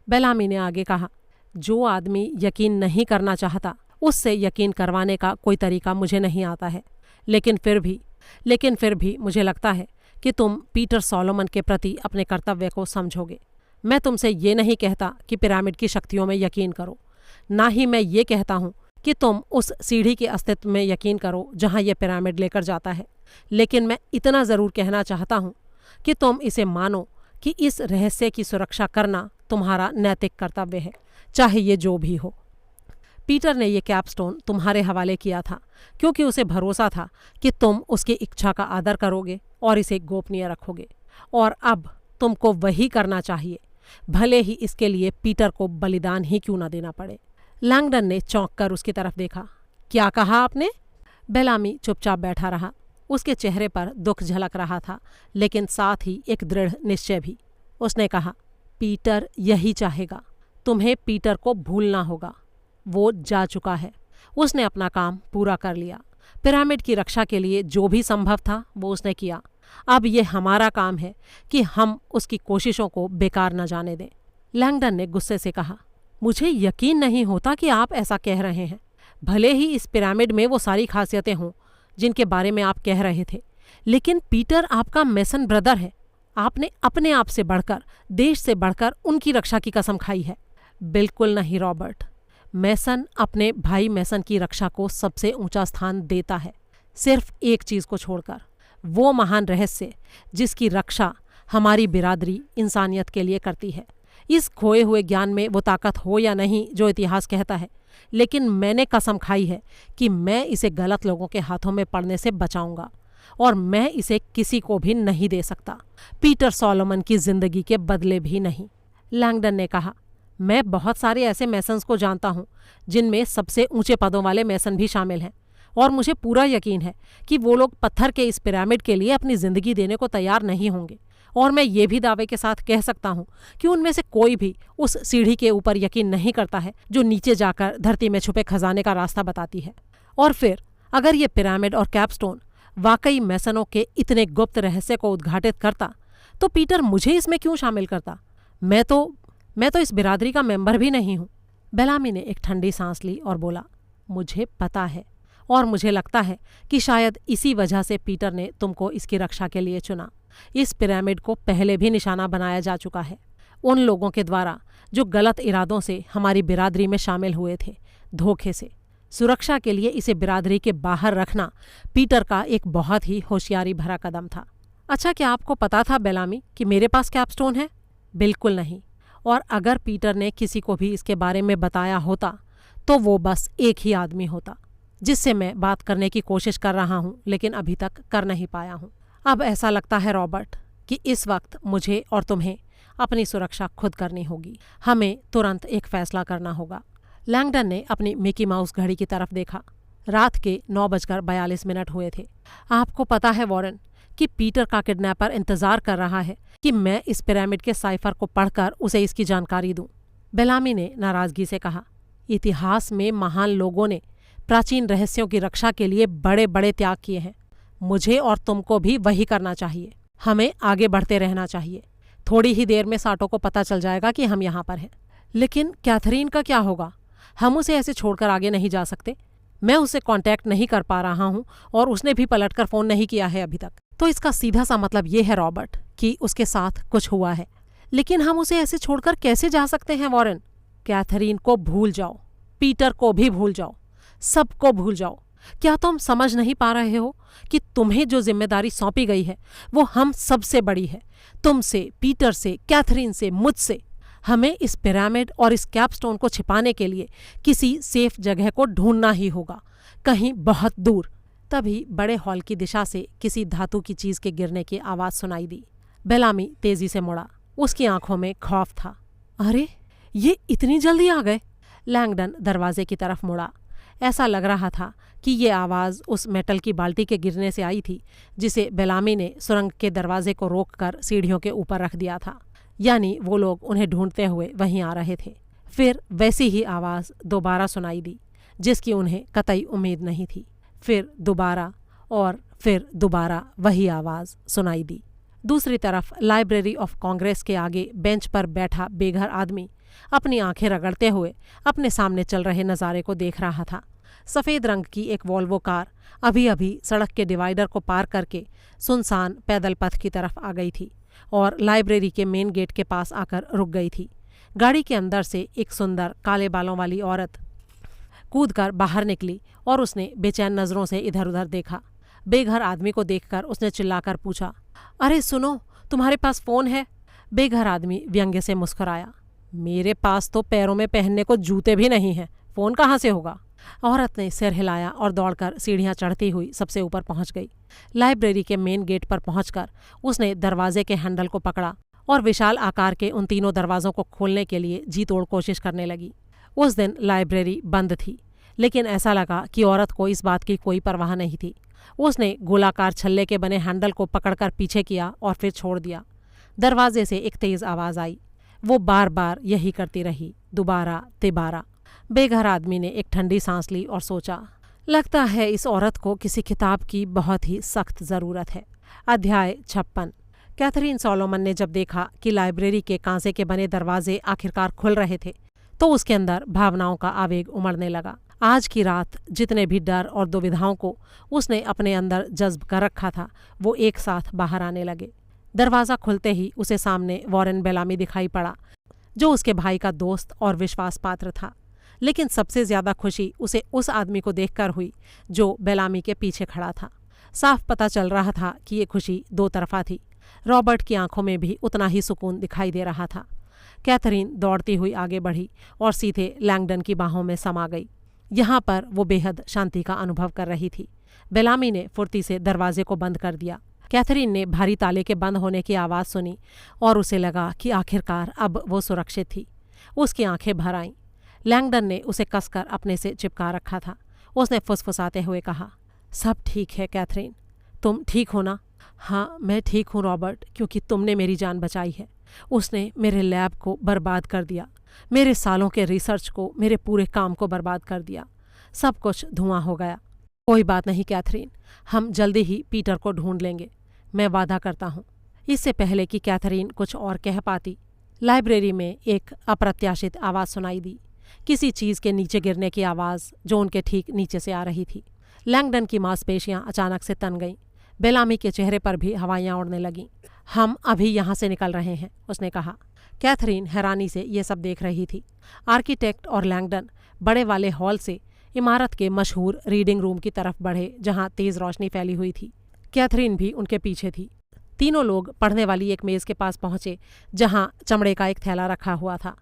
बेलामी ने आगे कहा, जो आदमी यकीन नहीं करना चाहता उससे यकीन करवाने का कोई तरीका मुझे नहीं आता है, लेकिन फिर भी मुझे लगता है कि तुम पीटर सोलोमन के प्रति अपने कर्तव्य को समझोगे। मैं तुमसे ये नहीं कहता कि पिरामिड की शक्तियों में यकीन करो, ना ही मैं ये कहता हूँ कि तुम उस सीढ़ी के अस्तित्व में यकीन करो जहाँ यह पिरामिड लेकर जाता है, लेकिन मैं इतना ज़रूर कहना चाहता हूँ कि तुम इसे मानो कि इस रहस्य की सुरक्षा करना तुम्हारा नैतिक कर्तव्य है, चाहे ये जो भी हो। पीटर ने ये कैपस्टोन तुम्हारे हवाले किया था क्योंकि उसे भरोसा था कि तुम उसकी इच्छा का आदर करोगे और इसे गोपनीय रखोगे, और अब तुमको वही करना चाहिए, भले ही इसके लिए पीटर को बलिदान ही क्यों न देना पड़े। लैंगडन ने चौंक कर उसकी तरफ देखा। क्या कहा आपने? बेलामी चुपचाप बैठा रहा। उसके चेहरे पर दुख झलक रहा था, लेकिन साथ ही एक दृढ़ निश्चय भी। उसने कहा, पीटर यही चाहेगा। तुम्हें पीटर को भूलना होगा। वो जा चुका है। उसने अपना काम पूरा कर लिया। पिरामिड की रक्षा के लिए जो भी संभव था वो उसने किया। अब ये हमारा काम है कि हम उसकी कोशिशों को बेकार न जाने दें। लैंगडन ने गुस्से से कहा, मुझे यकीन नहीं होता कि आप ऐसा कह रहे हैं। भले ही इस पिरामिड में वो सारी खासियतें हों जिनके बारे में आप कह रहे थे, लेकिन पीटर आपका मेसन ब्रदर है। आपने अपने आप से बढ़कर, देश से बढ़कर उनकी रक्षा की कसम खाई है। बिल्कुल नहीं रॉबर्ट, मेसन अपने भाई मेसन की रक्षा को सबसे ऊंचा स्थान देता है, सिर्फ एक चीज़ को छोड़कर, वो महान रहस्य जिसकी रक्षा हमारी बिरादरी इंसानियत के लिए करती है। इस खोए हुए ज्ञान में वो ताकत हो या नहीं जो इतिहास कहता है, लेकिन मैंने कसम खाई है कि मैं इसे गलत लोगों के हाथों में पड़ने से बचाऊंगा, और मैं इसे किसी को भी नहीं दे सकता, पीटर सोलोमन की जिंदगी के बदले भी नहीं। लैंगडन ने कहा, मैं बहुत सारे ऐसे मैसन्स को जानता हूँ जिनमें सबसे ऊंचे पदों वाले मैसन भी शामिल हैं, और मुझे पूरा यकीन है कि वो लोग पत्थर के इस पिरामिड के लिए अपनी ज़िंदगी देने को तैयार नहीं होंगे। और मैं ये भी दावे के साथ कह सकता हूँ कि उनमें से कोई भी उस सीढ़ी के ऊपर यकीन नहीं करता है जो नीचे जाकर धरती में छुपे खजाने का रास्ता बताती है। और फिर अगर ये पिरामिड और कैपस्टोन वाकई मैसनों के इतने गुप्त रहस्य को उद्घाटित करता, तो पीटर मुझे इसमें क्यों शामिल करता? मैं तो इस बिरादरी का मेंबर भी नहीं हूँ। बेलामी ने एक ठंडी सांस ली और बोला, मुझे पता है, और मुझे लगता है कि शायद इसी वजह से पीटर ने तुमको इसकी रक्षा के लिए चुना। इस पिरामिड को पहले भी निशाना बनाया जा चुका है, उन लोगों के द्वारा जो गलत इरादों से हमारी बिरादरी में शामिल हुए थे, धोखे से। सुरक्षा के लिए इसे बिरादरी के बाहर रखना पीटर का एक बहुत ही होशियारी भरा कदम था। अच्छा, क्या आपको पता था बेलामी कि मेरे पास कैपस्टोन है? बिल्कुल नहीं। और अगर पीटर ने किसी को भी इसके बारे में बताया होता तो वो बस एक ही आदमी होता, जिससे मैं बात करने की कोशिश कर रहा हूँ लेकिन अभी तक कर नहीं पाया हूँ। अब ऐसा लगता है रॉबर्ट कि इस वक्त मुझे और तुम्हें अपनी सुरक्षा खुद करनी होगी। हमें तुरंत एक फैसला करना होगा। लैंगडन ने अपनी मिकी माउस घड़ी की तरफ देखा। रात के 9:42 हुए थे। आपको पता है वॉरेन कि पीटर का किडनैपर इंतजार कर रहा है कि मैं इस पिरामिड के साइफर को पढ़कर उसे इसकी जानकारी दूं। बेलामी ने नाराजगी से कहा, इतिहास में महान लोगों ने प्राचीन रहस्यों की रक्षा के लिए बड़े बड़े त्याग किए हैं। मुझे और तुमको भी वही करना चाहिए। हमें आगे बढ़ते रहना चाहिए। थोड़ी ही देर में साटो को पता चल जाएगा कि हम यहाँ पर हैं। लेकिन कैथरीन का क्या होगा? हम उसे ऐसे छोड़कर आगे नहीं जा सकते। मैं उसे कांटेक्ट नहीं कर पा रहा हूँ और उसने भी पलटकर फोन नहीं किया है अभी तक। तो इसका सीधा सा मतलब ये है रॉबर्ट कि उसके साथ कुछ हुआ है। लेकिन हम उसे ऐसे छोड़कर कैसे जा सकते हैं वॉरेन? कैथरीन को भूल जाओ, पीटर को भी भूल जाओ, सबको भूल जाओ। क्या तुम समझ नहीं पा रहे हो कि तुम्हें जो जिम्मेदारी सौंपी गई है वो हम सबसे बड़ी है? तुमसे, पीटर से, कैथरीन से, मुझसे। हमें इस पिरामिड और इस कैपस्टोन को छिपाने के लिए किसी सेफ जगह को ढूंढना ही होगा, कहीं बहुत दूर। तभी बड़े हॉल की दिशा से किसी धातु की चीज के गिरने की आवाज सुनाई दी। बेलामी तेजी से मुड़ा। उसकी आंखों में खौफ था। अरे, ये इतनी जल्दी आ गए? लैंगडन दरवाजे की तरफ मुड़ा। ऐसा लग रहा था कि ये आवाज़ उस मेटल की बाल्टी के गिरने से आई थी जिसे बेलामी ने सुरंग के दरवाजे को रोककर सीढ़ियों के ऊपर रख दिया था। यानी वो लोग उन्हें ढूंढते हुए वहीं आ रहे थे। फिर वैसी ही आवाज़ दोबारा सुनाई दी जिसकी उन्हें कतई उम्मीद नहीं थी। फिर दोबारा और फिर दोबारा वही आवाज़ सुनाई दी। दूसरी तरफ लाइब्रेरी ऑफ कांग्रेस के आगे बेंच पर बैठा बेघर आदमी अपनी आंखें रगड़ते हुए अपने सामने चल रहे नज़ारे को देख रहा था। सफ़ेद रंग की एक वॉल्वो कार अभी अभी सड़क के डिवाइडर को पार करके सुनसान पैदल पथ की तरफ आ गई थी और लाइब्रेरी के मेन गेट के पास आकर रुक गई थी। गाड़ी के अंदर से एक सुंदर काले बालों वाली औरत कूदकर बाहर निकली और उसने बेचैन नज़रों से इधर उधर देखा। बेघर आदमी को देखकर उसने चिल्लाकर पूछा, अरे सुनो, तुम्हारे पास फ़ोन है? बेघर आदमी व्यंग्य से मुस्कुराया। मेरे पास तो पैरों में पहनने को जूते भी नहीं हैं, फ़ोन कहाँ से होगा? औरत ने सिर हिलाया और दौड़कर सीढ़ियाँ चढ़ती हुई सबसे ऊपर पहुँच गई। लाइब्रेरी के मेन गेट पर पहुँचकर उसने दरवाजे के हैंडल को पकड़ा और विशाल आकार के उन तीनों दरवाज़ों को खोलने के लिए जी तोड़ कोशिश करने लगी। उस दिन लाइब्रेरी बंद थी, लेकिन ऐसा लगा कि औरत को इस बात की कोई परवाह नहीं थी। उसने गोलाकार छल्ले के बने हैंडल को पकड़कर पीछे किया और फिर छोड़ दिया। दरवाजे से एक तेज़ आवाज़ आई। वो बार बार यही करती रही, दोबारा तिबारा। बेघर आदमी ने एक ठंडी सांस ली और सोचा, लगता है इस औरत को किसी किताब की बहुत ही सख्त ज़रूरत है। अध्याय 56। कैथरीन सोलोमन ने जब देखा कि लाइब्रेरी के कांसे के बने दरवाजे आखिरकार खुल रहे थे तो उसके अंदर भावनाओं का आवेग उमड़ने लगा। आज की रात जितने भी डर और दुविधाओं को उसने अपने अंदर जज्ब कर रखा था वो एक साथ बाहर आने लगे। दरवाज़ा खुलते ही उसे सामने वॉरेन बेलामी दिखाई पड़ा, जो उसके भाई का दोस्त और विश्वास पात्र था। लेकिन सबसे ज़्यादा खुशी उसे उस आदमी को देखकर हुई जो बेलामी के पीछे खड़ा था। साफ पता चल रहा था कि ये खुशी दो तरफा थी। रॉबर्ट की आंखों में भी उतना ही सुकून दिखाई दे रहा था। कैथरीन दौड़ती हुई आगे बढ़ी और सीधे लैंगडन की बाहों में समा गई। यहाँ पर वो बेहद शांति का अनुभव कर रही थी। बेलामी ने फुर्ती से दरवाजे को बंद कर दिया। कैथरीन ने भारी ताले के बंद होने की आवाज़ सुनी और उसे लगा कि आखिरकार अब वो सुरक्षित थी। उसकी आंखें भर आईं। लैंगडन ने उसे कसकर अपने से चिपका रखा था। उसने फुसफुसाते हुए कहा, सब ठीक है कैथरीन, तुम ठीक हो ना? हाँ, मैं ठीक हूँ रॉबर्ट, क्योंकि तुमने मेरी जान बचाई है। उसने मेरे लैब को बर्बाद कर दिया, मेरे सालों के रिसर्च को, मेरे पूरे काम को बर्बाद कर दिया। सब कुछ धुआं हो गया। कोई बात नहीं कैथरीन, हम जल्दी ही पीटर को ढूंढ लेंगे, मैं वादा करता हूँ। इससे पहले कि कैथरीन कुछ और कह पाती, लाइब्रेरी में एक अप्रत्याशित आवाज़ सुनाई दी, किसी चीज़ के नीचे गिरने की आवाज़ जो उनके ठीक नीचे से आ रही थी। लैंगडन की मांसपेशियां अचानक से तन गईं। बेलामी के चेहरे पर भी हवाइयाँ उड़ने लगीं। हम अभी यहाँ से निकल रहे हैं, उसने कहा। कैथरीन हैरानी से ये सब देख रही थी। आर्किटेक्ट और लैंगडन बड़े वाले हॉल से इमारत के मशहूर रीडिंग रूम की तरफ बढ़े जहाँ तेज़ रोशनी फैली हुई थी। कैथरीन भी उनके पीछे थी। तीनों लोग पढ़ने वाली एक मेज़ के पास पहुँचे जहाँ चमड़े का एक थैला रखा हुआ था।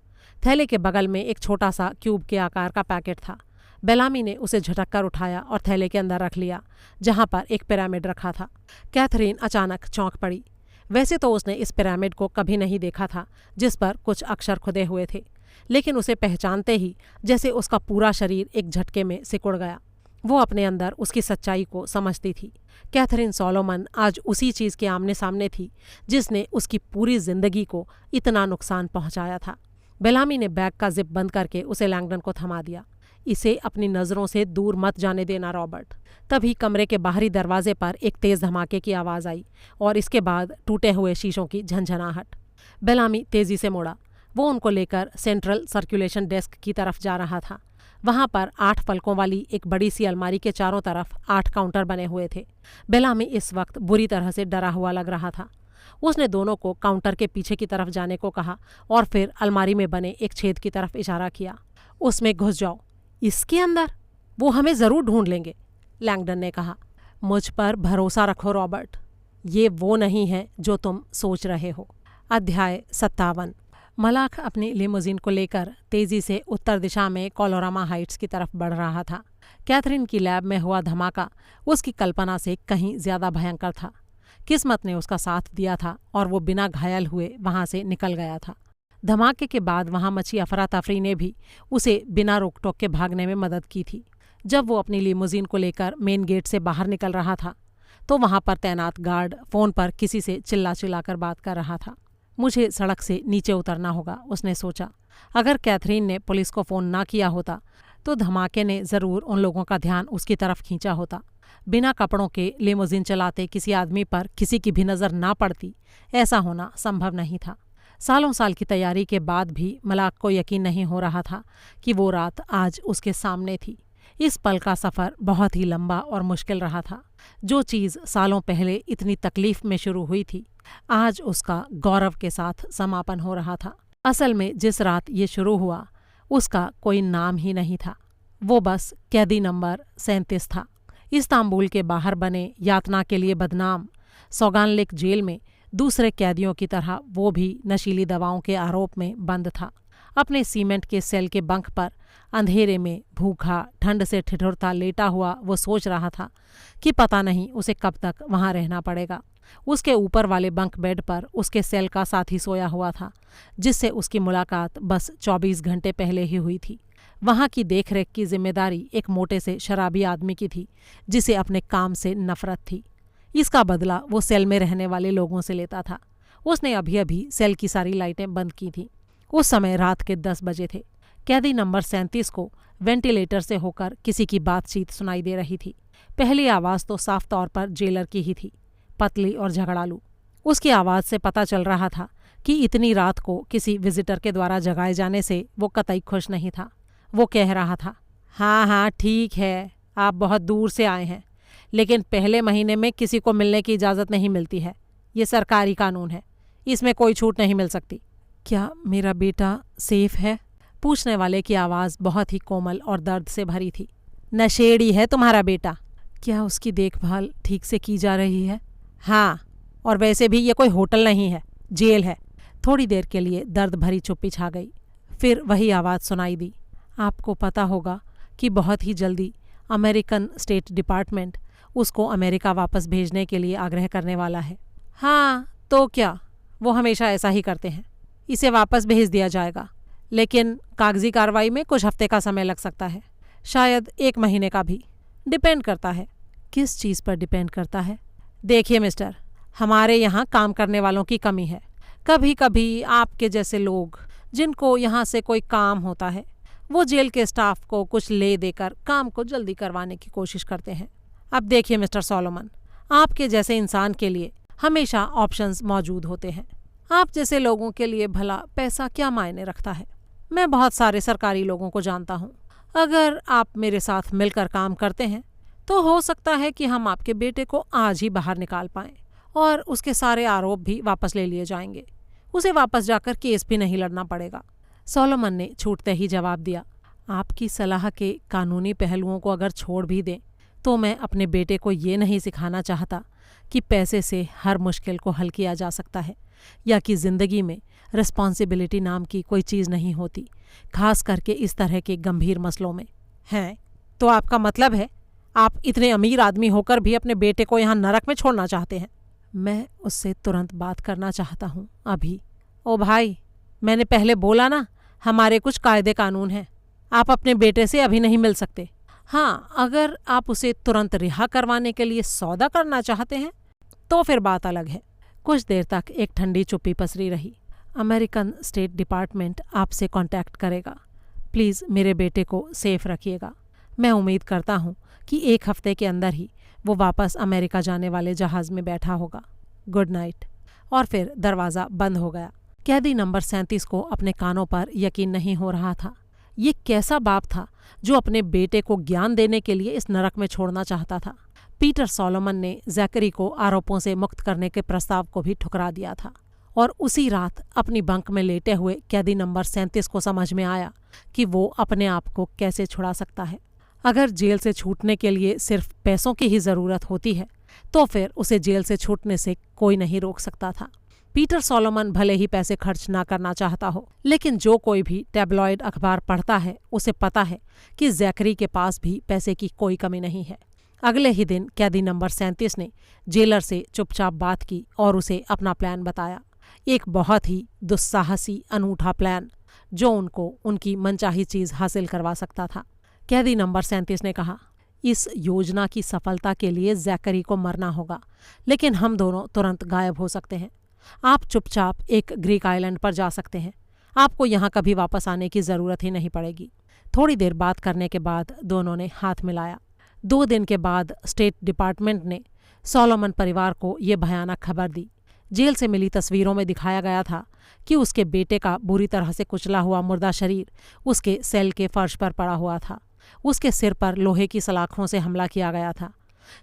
थैले के बगल में एक छोटा सा क्यूब के आकार का पैकेट था। बेलामी ने उसे झटक कर उठाया और थैले के अंदर रख लिया, जहां पर एक पिरामिड रखा था। कैथरीन अचानक चौंक पड़ी। वैसे तो उसने इस पिरामिड को कभी नहीं देखा था, जिस पर कुछ अक्षर खुदे हुए थे, लेकिन उसे पहचानते ही जैसे उसका पूरा शरीर एक झटके में सिकुड़ गया। वो अपने अंदर उसकी सच्चाई को समझती थी। कैथरीन सोलोमन आज उसी चीज़ के आमने सामने थी जिसने उसकी पूरी जिंदगी को इतना नुकसान पहुंचाया था। बेलामी ने बैग का जिप बंद करके उसे लैंगडन को थमा दिया। इसे अपनी नज़रों से दूर मत जाने देना रॉबर्ट। तभी कमरे के बाहरी दरवाजे पर एक तेज़ धमाके की आवाज़ आई और इसके बाद टूटे हुए शीशों की झंझनाहट। बेलामी तेज़ी से मुड़ा। वो उनको लेकर सेंट्रल सर्कुलेशन डेस्क की तरफ जा रहा था। वहां पर 8 पलकों वाली एक बड़ी सी अलमारी के चारों तरफ 8 काउंटर बने हुए थे। बेलामी इस वक्त बुरी तरह से डरा हुआ लग रहा था। उसने दोनों को काउंटर के पीछे की तरफ जाने को कहा और फिर अलमारी में बने एक छेद की तरफ इशारा किया। उसमें घुस जाओ। इसके अंदर? वो हमें ज़रूर ढूंढ लेंगे, लैंगडन ने कहा। मुझ पर भरोसा रखो रॉबर्ट, ये वो नहीं है जो तुम सोच रहे हो। अध्याय 57। मलाख अपनी लिमोजिन को लेकर तेजी से उत्तर दिशा में कोलोरामा हाइट्स की तरफ बढ़ रहा था। कैथरीन की लैब में हुआ धमाका उसकी कल्पना से कहीं ज्यादा भयंकर था। किस्मत ने उसका साथ दिया था और वो बिना घायल हुए वहां से निकल गया था। धमाके के बाद वहां मची अफरा तफरी ने भी उसे बिना रोक टोक के भागने में मदद की थी। जब वो अपनी लिमोजिन को लेकर मेन गेट से बाहर निकल रहा था तो वहां पर तैनात गार्ड फोन पर किसी से चिल्ला चिल्लाकर बात कर रहा था। मुझे सड़क से नीचे उतरना होगा, उसने सोचा। अगर कैथरीन ने पुलिस को फ़ोन ना किया होता तो धमाके ने ज़रूर उन लोगों का ध्यान उसकी तरफ खींचा होता। बिना कपड़ों के लिमोजिन चलाते किसी आदमी पर किसी की भी नज़र ना पड़ती, ऐसा होना संभव नहीं था। सालों साल की तैयारी के बाद भी मलाक को यकीन नहीं हो रहा था कि वो रात आज उसके सामने थी। इस पल का सफ़र बहुत ही लंबा और मुश्किल रहा था। जो चीज़ सालों पहले इतनी तकलीफ में शुरू हुई थी, आज उसका गौरव के साथ समापन हो रहा था। असल में जिस रात ये शुरू हुआ उसका कोई नाम ही नहीं था। वो बस कैदी नंबर 37 था। इस्तांबुल के बाहर बने यातना के लिए बदनाम सौगानलिक जेल में दूसरे कैदियों की तरह वो भी नशीली दवाओं के आरोप में बंद था। अपने सीमेंट के सेल के बंक पर अंधेरे में भूखा ठंड से ठिठुरता लेटा हुआ वो सोच रहा था कि पता नहीं उसे कब तक वहां रहना पड़ेगा। उसके ऊपर वाले बंक बेड पर उसके सेल का साथी सोया हुआ था, जिससे उसकी मुलाकात बस 24 घंटे पहले ही हुई थी। वहां की देखरेख की जिम्मेदारी एक मोटे से शराबी आदमी की थी, जिसे अपने काम से नफरत थी। इसका बदला वो सेल में रहने वाले लोगों से लेता था। उसने अभी अभी सेल की सारी लाइटें बंद की थीं। उस समय रात के 10 बजे थे। कैदी नंबर 37 को वेंटिलेटर से होकर किसी की बातचीत सुनाई दे रही थी। पहली आवाज़ तो साफ तौर पर जेलर की ही थी, पतली और झगड़ालू। उसकी आवाज़ से पता चल रहा था कि इतनी रात को किसी विजिटर के द्वारा जगाए जाने से वो कतई खुश नहीं था। वो कह रहा था, हाँ हाँ ठीक है, आप बहुत दूर से आए हैं, लेकिन पहले महीने में किसी को मिलने की इजाज़त नहीं मिलती है। ये सरकारी कानून है, इसमें कोई छूट नहीं मिल सकती। क्या मेरा बेटा सेफ है? पूछने वाले की आवाज़ बहुत ही कोमल और दर्द से भरी थी। नशेड़ी है तुम्हारा बेटा। क्या उसकी देखभाल ठीक से की जा रही है? हाँ, और वैसे भी ये कोई होटल नहीं है, जेल है। थोड़ी देर के लिए दर्द भरी चुप्पी छा गई। फिर वही आवाज़ सुनाई दी, आपको पता होगा कि बहुत ही जल्दी अमेरिकन स्टेट डिपार्टमेंट उसको अमेरिका वापस भेजने के लिए आग्रह करने वाला है। हाँ तो क्या, वो हमेशा ऐसा ही करते हैं। इसे वापस भेज दिया जाएगा, लेकिन कागजी कार्रवाई में कुछ हफ्ते का समय लग सकता है, शायद 1 महीने का भी। डिपेंड करता है। किस चीज़ पर डिपेंड करता है? देखिए मिस्टर, हमारे यहाँ काम करने वालों की कमी है। कभी कभी आपके जैसे लोग जिनको यहाँ से कोई काम होता है, वो जेल के स्टाफ को कुछ ले देकर काम को जल्दी करवाने की कोशिश करते हैं। अब देखिए मिस्टर सोलोमन, आपके जैसे इंसान के लिए हमेशा ऑप्शंस मौजूद होते हैं। आप जैसे लोगों के लिए भला पैसा क्या मायने रखता है? मैं बहुत सारे सरकारी लोगों को जानता हूँ। अगर आप मेरे साथ मिलकर काम करते हैं तो हो सकता है कि हम आपके बेटे को आज ही बाहर निकाल पाएं और उसके सारे आरोप भी वापस ले लिए जाएंगे। उसे वापस जाकर केस भी नहीं लड़ना पड़ेगा। सोलोमन ने छूटते ही जवाब दिया, आपकी सलाह के कानूनी पहलुओं को अगर छोड़ भी दें तो मैं अपने बेटे को ये नहीं सिखाना चाहता कि पैसे से हर मुश्किल को हल किया जा सकता है, या कि ज़िंदगी में रिस्पॉन्सिबिलिटी नाम की कोई चीज़ नहीं होती, खास करके इस तरह के गंभीर मसलों में। हैं तो आपका मतलब है आप इतने अमीर आदमी होकर भी अपने बेटे को यहाँ नरक में छोड़ना चाहते हैं? मैं उससे तुरंत बात करना चाहता हूँ, अभी। ओ भाई, मैंने पहले बोला ना, हमारे कुछ कायदे कानून हैं। आप अपने बेटे से अभी नहीं मिल सकते। हाँ, अगर आप उसे तुरंत रिहा करवाने के लिए सौदा करना चाहते हैं तो फिर बात अलग है। कुछ देर तक एक ठंडी चुप्पी पसरी रही। अमेरिकन स्टेट डिपार्टमेंट आपसे कांटेक्ट करेगा। प्लीज़ मेरे बेटे को सेफ रखिएगा। मैं उम्मीद करता हूँ कि 1 हफ्ते के अंदर ही वो वापस अमेरिका जाने वाले जहाज़ में बैठा होगा। Good night. और फिर दरवाज़ा बंद हो गया। कैदी नंबर 37 को अपने कानों पर यकीन नहीं हो रहा था। ये कैसा बाप था जो अपने बेटे को ज्ञान देने के लिए इस नरक में छोड़ना चाहता था? पीटर सोलोमन ने जैकरी को आरोपों से मुक्त करने के प्रस्ताव को भी ठुकरा दिया था। और उसी रात अपनी बंक में लेटे हुए कैदी नंबर 37 को समझ में आया कि वो अपने आप को कैसे छुड़ा सकता है। अगर जेल से छूटने के लिए सिर्फ पैसों की ही ज़रूरत होती है तो फिर उसे जेल से छूटने से कोई नहीं रोक सकता था। पीटर सोलोमन भले ही पैसे खर्च ना करना चाहता हो, लेकिन जो कोई भी टैब्लॉइड अखबार पढ़ता है उसे पता है कि जैकरी के पास भी पैसे की कोई कमी नहीं है। अगले ही दिन कैदी नंबर 37 ने जेलर से चुपचाप बात की और उसे अपना प्लान बताया। एक बहुत ही दुस्साहसी अनूठा प्लान जो उनको उनकी मनचाही चीज़ हासिल करवा सकता था। कैदी नंबर 37 ने कहा, इस योजना की सफलता के लिए जैकरी को मरना होगा, लेकिन हम दोनों तुरंत गायब हो सकते हैं। आप चुपचाप एक ग्रीक आइलैंड पर जा सकते हैं। आपको यहाँ कभी वापस आने की ज़रूरत ही नहीं पड़ेगी। थोड़ी देर बात करने के बाद दोनों ने हाथ मिलाया। 2 दिन के बाद स्टेट डिपार्टमेंट ने सोलोमन परिवार को ये भयानक खबर दी। जेल से मिली तस्वीरों में दिखाया गया था कि उसके बेटे का बुरी तरह से कुचला हुआ मुर्दा शरीर उसके सेल के फर्श पर पड़ा हुआ था। उसके सिर पर लोहे की सलाखों से हमला किया गया था।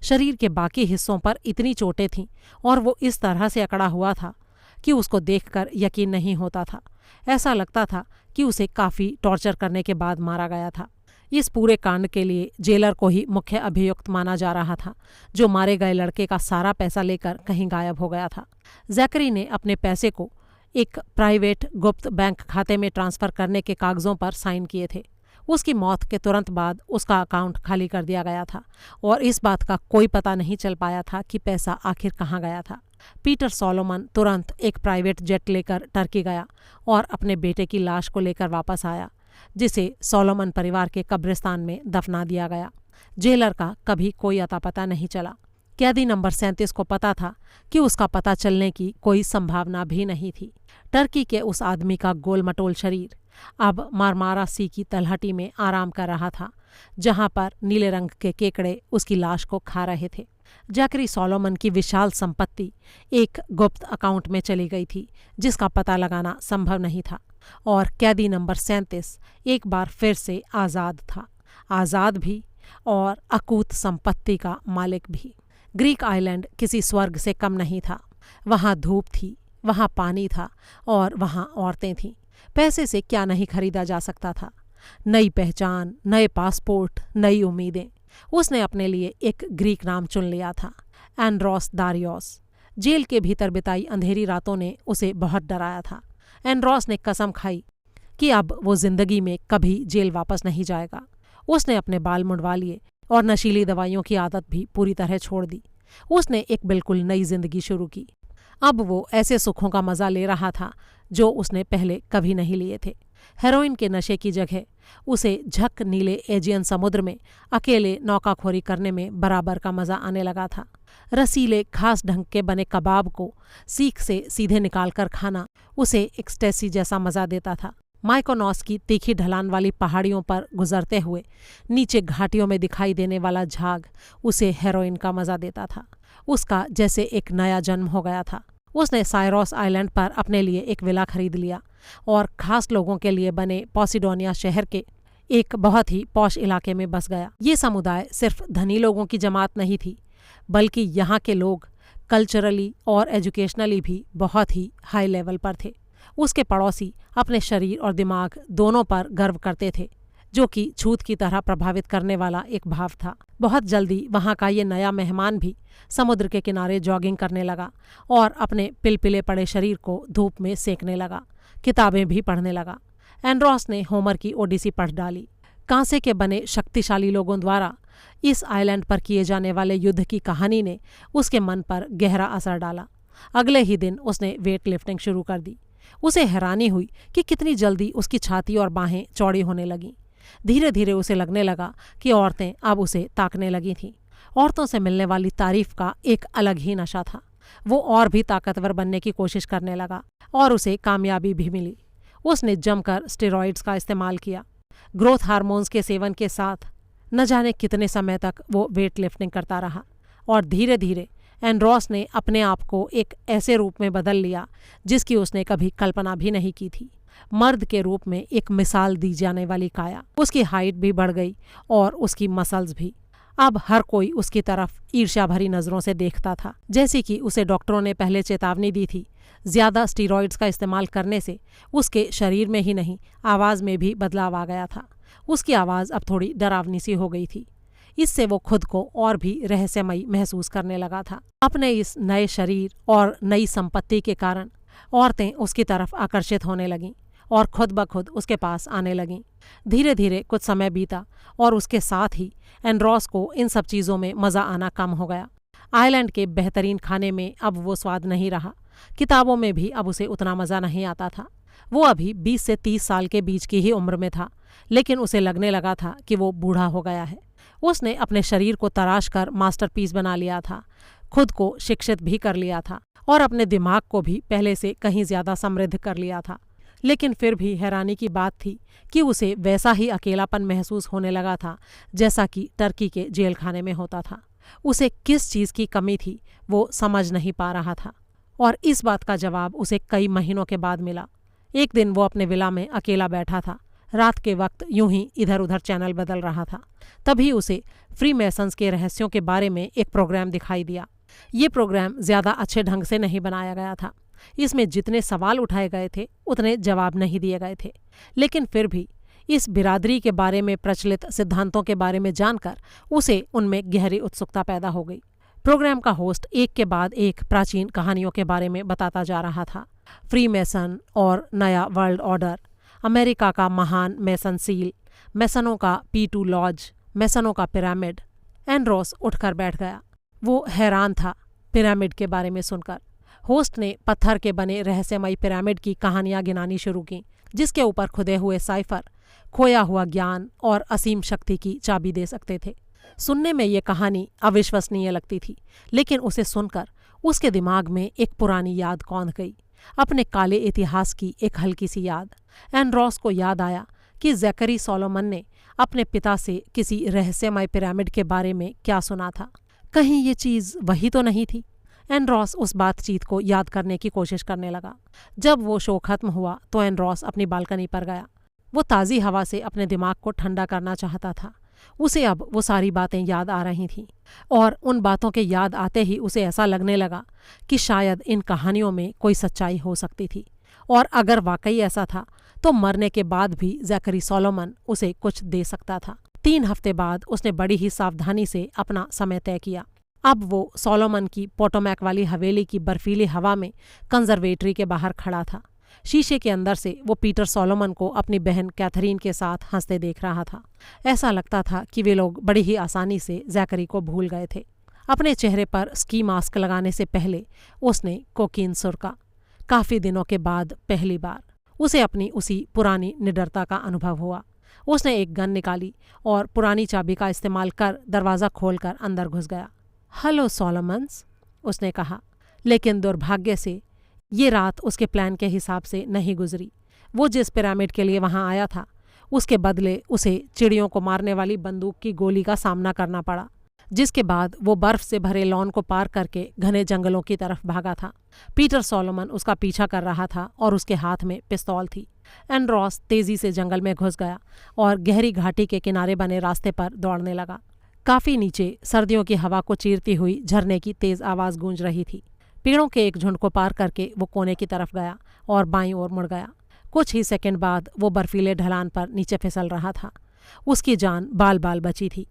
शरीर के बाकी हिस्सों पर इतनी चोटें थीं और वो इस तरह से अकड़ा हुआ था कि उसको देखकर यकीन नहीं होता था। ऐसा लगता था कि उसे काफ़ी टॉर्चर करने के बाद मारा गया था। इस पूरे कांड के लिए जेलर को ही मुख्य अभियुक्त माना जा रहा था, जो मारे गए लड़के का सारा पैसा लेकर कहीं गायब हो गया था। जैकरी ने अपने पैसे को एक प्राइवेट गुप्त बैंक खाते में ट्रांसफ़र करने के कागज़ों पर साइन किए थे। उसकी मौत के तुरंत बाद उसका अकाउंट खाली कर दिया गया था और इस बात का कोई पता नहीं चल पाया था कि पैसा आखिर कहाँ गया था। पीटर सोलोमन तुरंत एक प्राइवेट जेट लेकर टर्की गया और अपने बेटे की लाश को लेकर वापस आया, जिसे सोलोमन परिवार के कब्रिस्तान में दफना दिया गया। जेलर का कभी कोई अता पता नहीं चला। कैदी नंबर 37 को पता था कि उसका पता चलने की कोई संभावना भी नहीं थी। टर्की के उस आदमी का गोल-मटोल शरीर अब मारमारा सी की तलहटी में आराम कर रहा था, जहां पर नीले रंग के केकड़े उसकी लाश को खा रहे थे। जैकरी सोलोमन की विशाल संपत्ति एक गुप्त अकाउंट में चली गई थी, जिसका पता लगाना संभव नहीं था। और कैदी नंबर 37 एक बार फिर से आज़ाद था, आज़ाद भी और अकूत संपत्ति का मालिक भी। ग्रीक आइलैंड किसी स्वर्ग से कम नहीं था। वहाँ धूप थी, वहाँ पानी था और वहाँ औरतें थीं। पैसे से क्या नहीं खरीदा जा सकता था। नई पहचान, नए पासपोर्ट, नई उम्मीदें। उसने अपने लिए एक ग्रीक नाम चुन लिया था, एंड्रोस दारियोस। जेल के भीतर बिताई अंधेरी रातों ने उसे बहुत डराया था। एंड्रोस ने कसम खाई कि अब वो जिंदगी में कभी जेल वापस नहीं जाएगा। उसने अपने बाल मुंडवा लिए और नशीली दवाइयों की आदत भी पूरी तरह छोड़ दी। उसने एक बिल्कुल नई जिंदगी शुरू की। अब वो ऐसे सुखों का मज़ा ले रहा था जो उसने पहले कभी नहीं लिए थे। हेरोइन के नशे की जगह उसे झक नीले एजियन समुद्र में अकेले नौकाखोरी करने में बराबर का मज़ा आने लगा था। रसीले खास ढंग के बने कबाब को सीख से सीधे निकालकर खाना उसे एक्सटेसी जैसा मज़ा देता था। माइकोनॉस की तीखी ढलान वाली पहाड़ियों पर गुजरते हुए नीचे घाटियों में दिखाई देने वाला झाग उसे हेरोइन का मज़ा देता था। उसका जैसे एक नया जन्म हो गया था। उसने साइरोस आइलैंड पर अपने लिए एक विला खरीद लिया और खास लोगों के लिए बने पॉसिडोनिया शहर के एक बहुत ही पॉश इलाके में बस गया। ये समुदाय सिर्फ धनी लोगों की जमात नहीं थी, बल्कि यहाँ के लोग कल्चरली और एजुकेशनली भी बहुत ही हाई लेवल पर थे। उसके पड़ोसी अपने शरीर और दिमाग दोनों पर गर्व करते थे, जो कि छूत की तरह प्रभावित करने वाला एक भाव था। बहुत जल्दी वहाँ का ये नया मेहमान भी समुद्र के किनारे जॉगिंग करने लगा और अपने पिलपिले पड़े शरीर को धूप में सेकने लगा। किताबें भी पढ़ने लगा। एंड्रोस ने होमर की ओडिसी पढ़ डाली। कांसे के बने शक्तिशाली लोगों द्वारा इस आइलैंड पर किए जाने वाले युद्ध की कहानी ने उसके मन पर गहरा असर डाला। अगले ही दिन उसने वेट लिफ्टिंग शुरू कर दी। उसे हैरानी हुई कि कितनी जल्दी उसकी छाती और बाहें चौड़ी होने लगीं। धीरे धीरे उसे लगने लगा कि औरतें अब उसे ताकने लगी थीं। औरतों से मिलने वाली तारीफ का एक अलग ही नशा था। वो और भी ताकतवर बनने की कोशिश करने लगा और उसे कामयाबी भी मिली। उसने जमकर स्टेरॉइड्स का इस्तेमाल किया। ग्रोथ हार्मोन्स के सेवन के साथ न जाने कितने समय तक वो वेट लिफ्टिंग करता रहा और धीरे धीरे एंड्रॉस ने अपने आप को एक ऐसे रूप में बदल लिया जिसकी उसने कभी कल्पना भी नहीं की थी। मर्द के रूप में एक मिसाल दी जाने वाली काया। उसकी हाइट भी बढ़ गई और उसकी मसल्स भी। अब हर कोई उसकी तरफ ईर्ष्या भरी नजरों से देखता था। जैसे कि उसे डॉक्टरों ने पहले चेतावनी दी थी, ज्यादा स्टीरॉइड्स का इस्तेमाल करने से उसके शरीर में ही नहीं, आवाज में भी बदलाव आ गया था। उसकी आवाज अब थोड़ी डरावनी सी हो गई थी। इससे वो खुद को और भी रहस्यमयी महसूस करने लगा था। अपने इस नए शरीर और नई संपत्ति के कारण औरतें उसकी तरफ आकर्षित होने लगीं और खुद ब खुद उसके पास आने लगीं। धीरे धीरे कुछ समय बीता और उसके साथ ही एंड्रॉस को इन सब चीज़ों में मज़ा आना कम हो गया। आइलैंड के बेहतरीन खाने में अब वो स्वाद नहीं रहा। किताबों में भी अब उसे उतना मज़ा नहीं आता था। वो अभी 20 से 30 साल के बीच की ही उम्र में था, लेकिन उसे लगने लगा था कि वो बूढ़ा हो गया है। उसने अपने शरीर को तराश कर मास्टरपीस बना लिया था, खुद को शिक्षित भी कर लिया था और अपने दिमाग को भी पहले से कहीं ज्यादा समृद्ध कर लिया था। लेकिन फिर भी हैरानी की बात थी कि उसे वैसा ही अकेलापन महसूस होने लगा था जैसा कि टर्की के जेल खाने में होता था। उसे किस चीज़ की कमी थी वो समझ नहीं पा रहा था और इस बात का जवाब उसे कई महीनों के बाद मिला। एक दिन वो अपने विला में अकेला बैठा था। रात के वक्त यूं ही इधर उधर चैनल बदल रहा था। तभी उसे फ्रीमेसन्स के रहस्यों के बारे में एक प्रोग्राम दिखाई दिया। ये प्रोग्राम ज़्यादा अच्छे ढंग से नहीं बनाया गया था। इसमें जितने सवाल उठाए गए थे उतने जवाब नहीं दिए गए थे, लेकिन फिर भी इस बिरादरी के बारे में प्रचलित सिद्धांतों के बारे में जानकर उसे उनमें गहरी उत्सुकता पैदा हो गई। प्रोग्राम का होस्ट एक के बाद एक प्राचीन कहानियों के बारे में बताता जा रहा था। फ्रीमेसन और नया वर्ल्ड ऑर्डर, अमेरिका का महान मेसन सील, मेसनों का P2 लॉज, मेसनों का पिरामिड। एंड्रॉस उठकर बैठ गया। वो हैरान था पिरामिड के बारे में सुनकर। होस्ट ने पत्थर के बने रहस्यमयी पिरामिड की कहानियां गिनानी शुरू की, जिसके ऊपर खुदे हुए साइफर खोया हुआ ज्ञान और असीम शक्ति की चाबी दे सकते थे। सुनने में ये कहानी अविश्वसनीय लगती थी, लेकिन उसे सुनकर उसके दिमाग में एक पुरानी याद कौंध गई, अपने काले इतिहास की एक हल्की सी याद। एंड्रॉस को याद आया कि ज़ैकरी सोलोमन ने अपने पिता से किसी रहस्यमय पिरामिड के बारे में क्या सुना था। कहीं ये चीज़ वही तो नहीं थी? एंड्रॉस उस बातचीत को याद करने की कोशिश करने लगा। जब वो शो खत्म हुआ तो एंड्रॉस अपनी बालकनी पर गया। वो ताज़ी हवा से अपने दिमाग को ठंडा करना चाहता था। उसे अब वो सारी बातें याद आ रही थीं और उन बातों के याद आते ही उसे ऐसा लगने लगा कि शायद इन कहानियों में कोई सच्चाई हो सकती थी, और अगर वाकई ऐसा था तो मरने के बाद भी ज़ैकरी सोलोमन उसे कुछ दे सकता था। 3 हफ्ते बाद उसने बड़ी ही सावधानी से अपना समय तय किया। अब वो सोलोमन की पोटोमैक वाली हवेली की बर्फीली हवा में कंजर्वेटरी के बाहर खड़ा था। शीशे के अंदर से वो पीटर सोलोमन को अपनी बहन कैथरीन के साथ हंसते देख रहा था। ऐसा लगता था कि वे लोग बड़ी ही आसानी से ज़ैकरी को भूल गए थे। अपने चेहरे पर स्की मास्क लगाने से पहले उसने कोकीन सुरका। काफ़ी दिनों के बाद पहली बार उसे अपनी उसी पुरानी निडरता का अनुभव हुआ। उसने एक गन निकाली और पुरानी चाबी का इस्तेमाल कर दरवाज़ा खोलकर अंदर घुस गया। हेलो सोलोमन्स, उसने कहा, लेकिन दुर्भाग्य से ये रात उसके प्लान के हिसाब से नहीं गुजरी। वो जिस पिरामिड के लिए वहाँ आया था उसके बदले उसे चिड़ियों को मारने वाली बंदूक की गोली का सामना करना पड़ा, जिसके बाद वो बर्फ से भरे लॉन को पार करके घने जंगलों की तरफ भागा था। पीटर सोलोमन उसका पीछा कर रहा था और उसके हाथ में पिस्तौल थी। एंड्रॉस तेजी से जंगल में घुस गया और गहरी घाटी के किनारे बने रास्ते पर दौड़ने लगा। काफी नीचे सर्दियों की हवा को चीरती हुई झरने की तेज आवाज गूंज रही थी। पेड़ों के एक झुंड को पार करके वो कोने की तरफ गया और बाईं ओर मुड़ गया। कुछ ही सेकंड बाद वो बर्फीले ढलान पर नीचे फिसल रहा था। उसकी जान बाल बाल बची थी।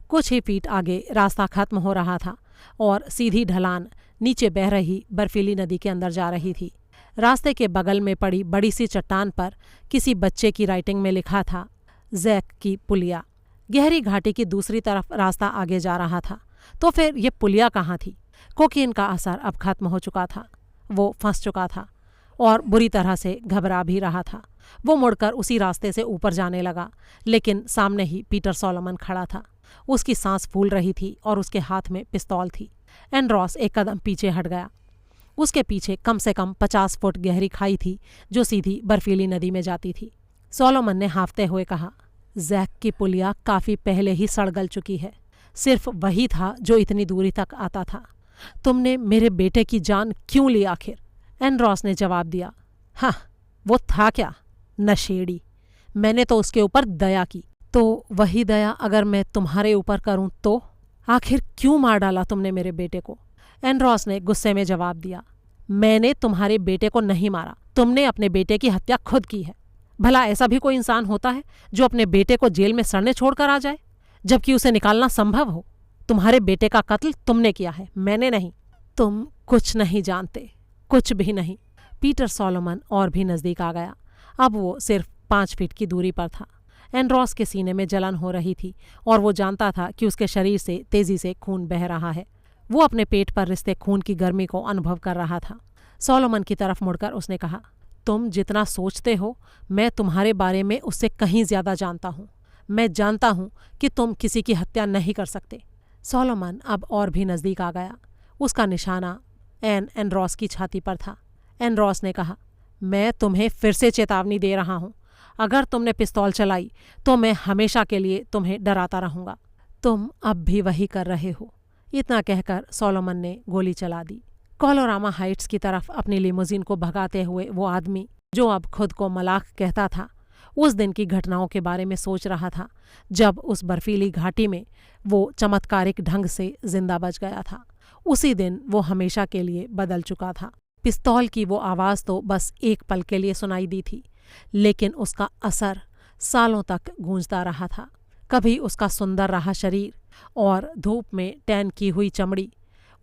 कुछ ही फीट आगे रास्ता खत्म हो रहा था और सीधी ढलान नीचे बह रही बर्फीली नदी के अंदर जा रही थी। रास्ते के बगल में पड़ी बड़ी सी चट्टान पर किसी बच्चे की राइटिंग में लिखा था, जैक की पुलिया। गहरी घाटी की दूसरी तरफ रास्ता आगे जा रहा था, तो फिर ये पुलिया कहाँ थी? कोकीन का असर अब खत्म हो चुका था। वो फंस चुका था और बुरी तरह से घबरा भी रहा था। वो मुड़कर उसी रास्ते से ऊपर जाने लगा, लेकिन सामने ही पीटर सोलोमन खड़ा था। उसकी सांस फूल रही थी और उसके हाथ में पिस्तौल थी। एंड्रॉस एक कदम पीछे हट गया। उसके पीछे कम से कम 50 फुट गहरी खाई थी जो सीधी बर्फीली नदी में जाती थी। सोलोमन ने हाँफते हुए कहा, जैक की पुलिया काफी पहले ही सड़ गल चुकी है। सिर्फ वही था जो इतनी दूरी तक आता था। तुमने मेरे बेटे की जान क्यों ली आखिर? एंड्रॉस ने जवाब दिया, हाँ, वो था क्या? नशेड़ी। मैंने तो उसके ऊपर दया की। तो वही दया अगर मैं तुम्हारे ऊपर करूं तो? आखिर क्यों मार डाला तुमने मेरे बेटे को? एंड्रॉस ने गुस्से में जवाब दिया, मैंने तुम्हारे बेटे को नहीं मारा, तुमने अपने बेटे की हत्या खुद की है। भला ऐसा भी कोई इंसान होता है जो अपने बेटे को जेल में सड़ने छोड़कर आ जाए, जबकि उसे निकालना संभव हो? तुम्हारे बेटे का कत्ल तुमने किया है, मैंने नहीं। तुम कुछ नहीं जानते, कुछ भी नहीं। पीटर सोलोमन और भी नजदीक आ गया। अब वो सिर्फ 5 फीट की दूरी पर था। एंड्रॉस के सीने में जलन हो रही थी और वो जानता था कि उसके शरीर से तेजी से खून बह रहा है। वो अपने पेट पर रिश्ते खून की गर्मी को अनुभव कर रहा था। सोलोमन की तरफ मुड़कर उसने कहा, तुम जितना सोचते हो मैं तुम्हारे बारे में उससे कहीं ज्यादा जानता हूँ। मैं जानता हूँ कि तुम किसी की हत्या नहीं कर सकते। सोलोमन अब और भी नजदीक आ गया। उसका निशाना एंड्रॉस की छाती पर था। एंड्रॉस ने कहा, मैं तुम्हें फिर से चेतावनी दे रहा हूँ, अगर तुमने पिस्तौल चलाई तो मैं हमेशा के लिए तुम्हें डराता रहूंगा। तुम अब भी वही कर रहे हो। इतना कहकर सोलोमन ने गोली चला दी। कोलोरामा हाइट्स की तरफ अपनी लिमोजिन को भगाते हुए वो आदमी, जो अब खुद को मलाख कहता था, उस दिन की घटनाओं के बारे में सोच रहा था जब उस बर्फीली घाटी में वो चमत्कारिक ढंग से जिंदा बच गया था। उसी दिन वो हमेशा के लिए बदल चुका था। पिस्तौल की वो आवाज़ तो बस एक पल के लिए सुनाई दी थी, लेकिन उसका असर सालों तक गूंजता रहा था। कभी उसका सुंदर रहा शरीर और धूप में टैन की हुई चमड़ी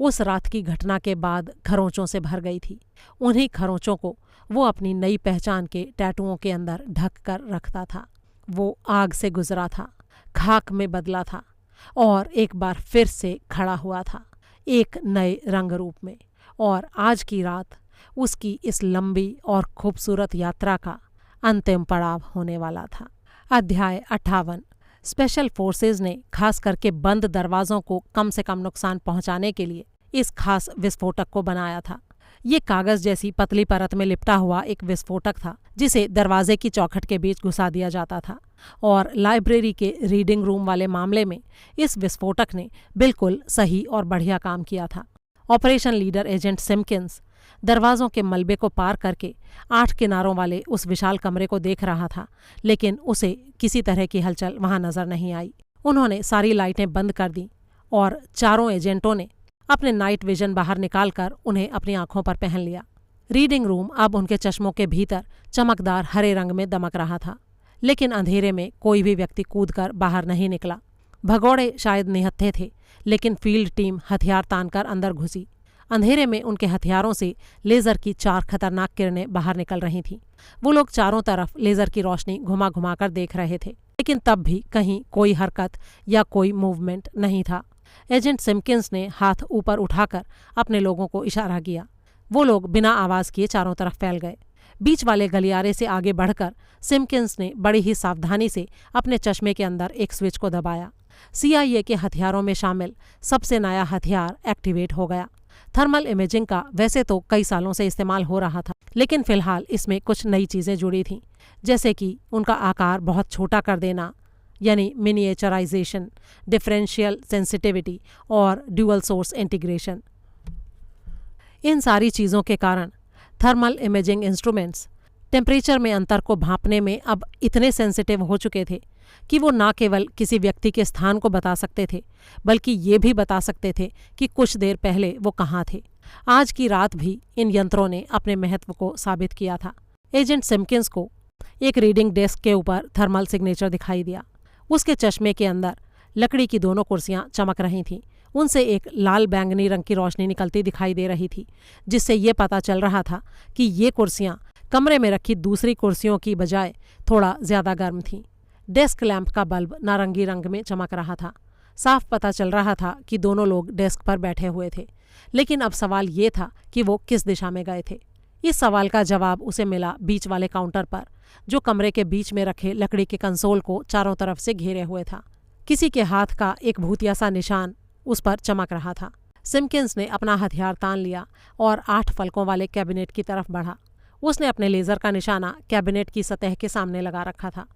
उस रात की घटना के बाद खरोंचों से भर गई थी। उन्हीं खरोंचों को वो अपनी नई पहचान के टैटुओं के अंदर ढक कर रखता था। वो आग से गुजरा था, खाक में बदला था और एक बार फिर से खड़ा हुआ था, एक नए रंग रूप में। और आज की रात उसकी इस लंबी और खूबसूरत यात्रा का अंतिम पड़ाव होने वाला था। अध्याय 58। स्पेशल फोर्सेज ने खास करके बंद दरवाज़ों को कम से कम नुकसान पहुंचाने के लिए इस खास विस्फोटक को बनाया था। ये कागज जैसी पतली परत में लिपटा हुआ एक विस्फोटक था जिसे दरवाजे की चौखट के बीच घुसा दिया जाता था, और लाइब्रेरी के रीडिंग रूम वाले मामले में इस विस्फोटक ने बिल्कुल सही और बढ़िया काम किया था। ऑपरेशन लीडर एजेंट सिम्किंस दरवाज़ों के मलबे को पार करके 8 किनारों वाले उस विशाल कमरे को देख रहा था, लेकिन उसे किसी तरह की हलचल वहां नजर नहीं आई। उन्होंने सारी लाइटें बंद कर दी और चारों एजेंटों ने अपने नाइट विजन बाहर निकालकर उन्हें अपनी आंखों पर पहन लिया। रीडिंग रूम अब उनके चश्मों के भीतर चमकदार हरे रंग में दमक रहा था, लेकिन अंधेरे में कोई भी व्यक्ति कूदकर बाहर नहीं निकला। भगोड़े शायद निहत्थे थे, लेकिन फील्ड टीम हथियार तानकर अंदर घुसी। अंधेरे में उनके हथियारों से लेजर की 4 खतरनाक किरणें बाहर निकल रही थीं। वो लोग चारों तरफ लेजर की रोशनी घुमा घुमा कर देख रहे थे, लेकिन तब भी कहीं कोई हरकत या कोई मूवमेंट नहीं था। एजेंट सिम्किंस ने हाथ ऊपर उठाकर अपने लोगों को इशारा किया। वो लोग बिना आवाज़ किए चारों तरफ फैल गए। बीच वाले गलियारे से आगे बढ़कर सिम्किंस ने बड़ी ही सावधानी से अपने चश्मे के अंदर एक स्विच को दबाया। CIA के हथियारों में शामिल सबसे नया हथियार एक्टिवेट हो गया। थर्मल इमेजिंग का वैसे तो कई सालों से इस्तेमाल हो रहा था, लेकिन फिलहाल इसमें कुछ नई चीज़ें जुड़ी थीं, जैसे कि उनका आकार बहुत छोटा कर देना, यानी मिनिएचराइजेशन, डिफरेंशियल सेंसिटिविटी और ड्यूअल सोर्स इंटीग्रेशन। इन सारी चीज़ों के कारण थर्मल इमेजिंग इंस्ट्रूमेंट्स टेम्परेचर में अंतर को भांपने में अब इतने सेंसिटिव हो चुके थे कि वो न केवल किसी व्यक्ति के स्थान को बता सकते थे, बल्कि ये भी बता सकते थे कि कुछ देर पहले वो कहाँ थे। आज की रात भी इन यंत्रों ने अपने महत्व को साबित किया था। एजेंट सिम्किंस को एक रीडिंग डेस्क के ऊपर थर्मल सिग्नेचर दिखाई दिया। उसके चश्मे के अंदर लकड़ी की दोनों कुर्सियां चमक रही थीं। उनसे एक लाल बैंगनी रंग की रोशनी निकलती दिखाई दे रही थी, जिससे ये पता चल रहा था कि ये कुर्सियां कमरे में रखी दूसरी कुर्सियों की बजाय थोड़ा ज्यादा गर्म थीं। डेस्क लैंप का बल्ब नारंगी रंग में चमक रहा था। साफ पता चल रहा था कि दोनों लोग डेस्क पर बैठे हुए थे, लेकिन अब सवाल ये था कि वो किस दिशा में गए थे। इस सवाल का जवाब उसे मिला बीच वाले काउंटर पर, जो कमरे के बीच में रखे लकड़ी के कंसोल को चारों तरफ से घेरे हुए था। किसी के हाथ का एक भूतिया सा निशान उस पर चमक रहा था। सिम्किंस ने अपना हथियार तान लिया और 8 फलकों वाले कैबिनेट की तरफ बढ़ा। उसने अपने लेजर का निशाना कैबिनेट की सतह के सामने लगा रखा था।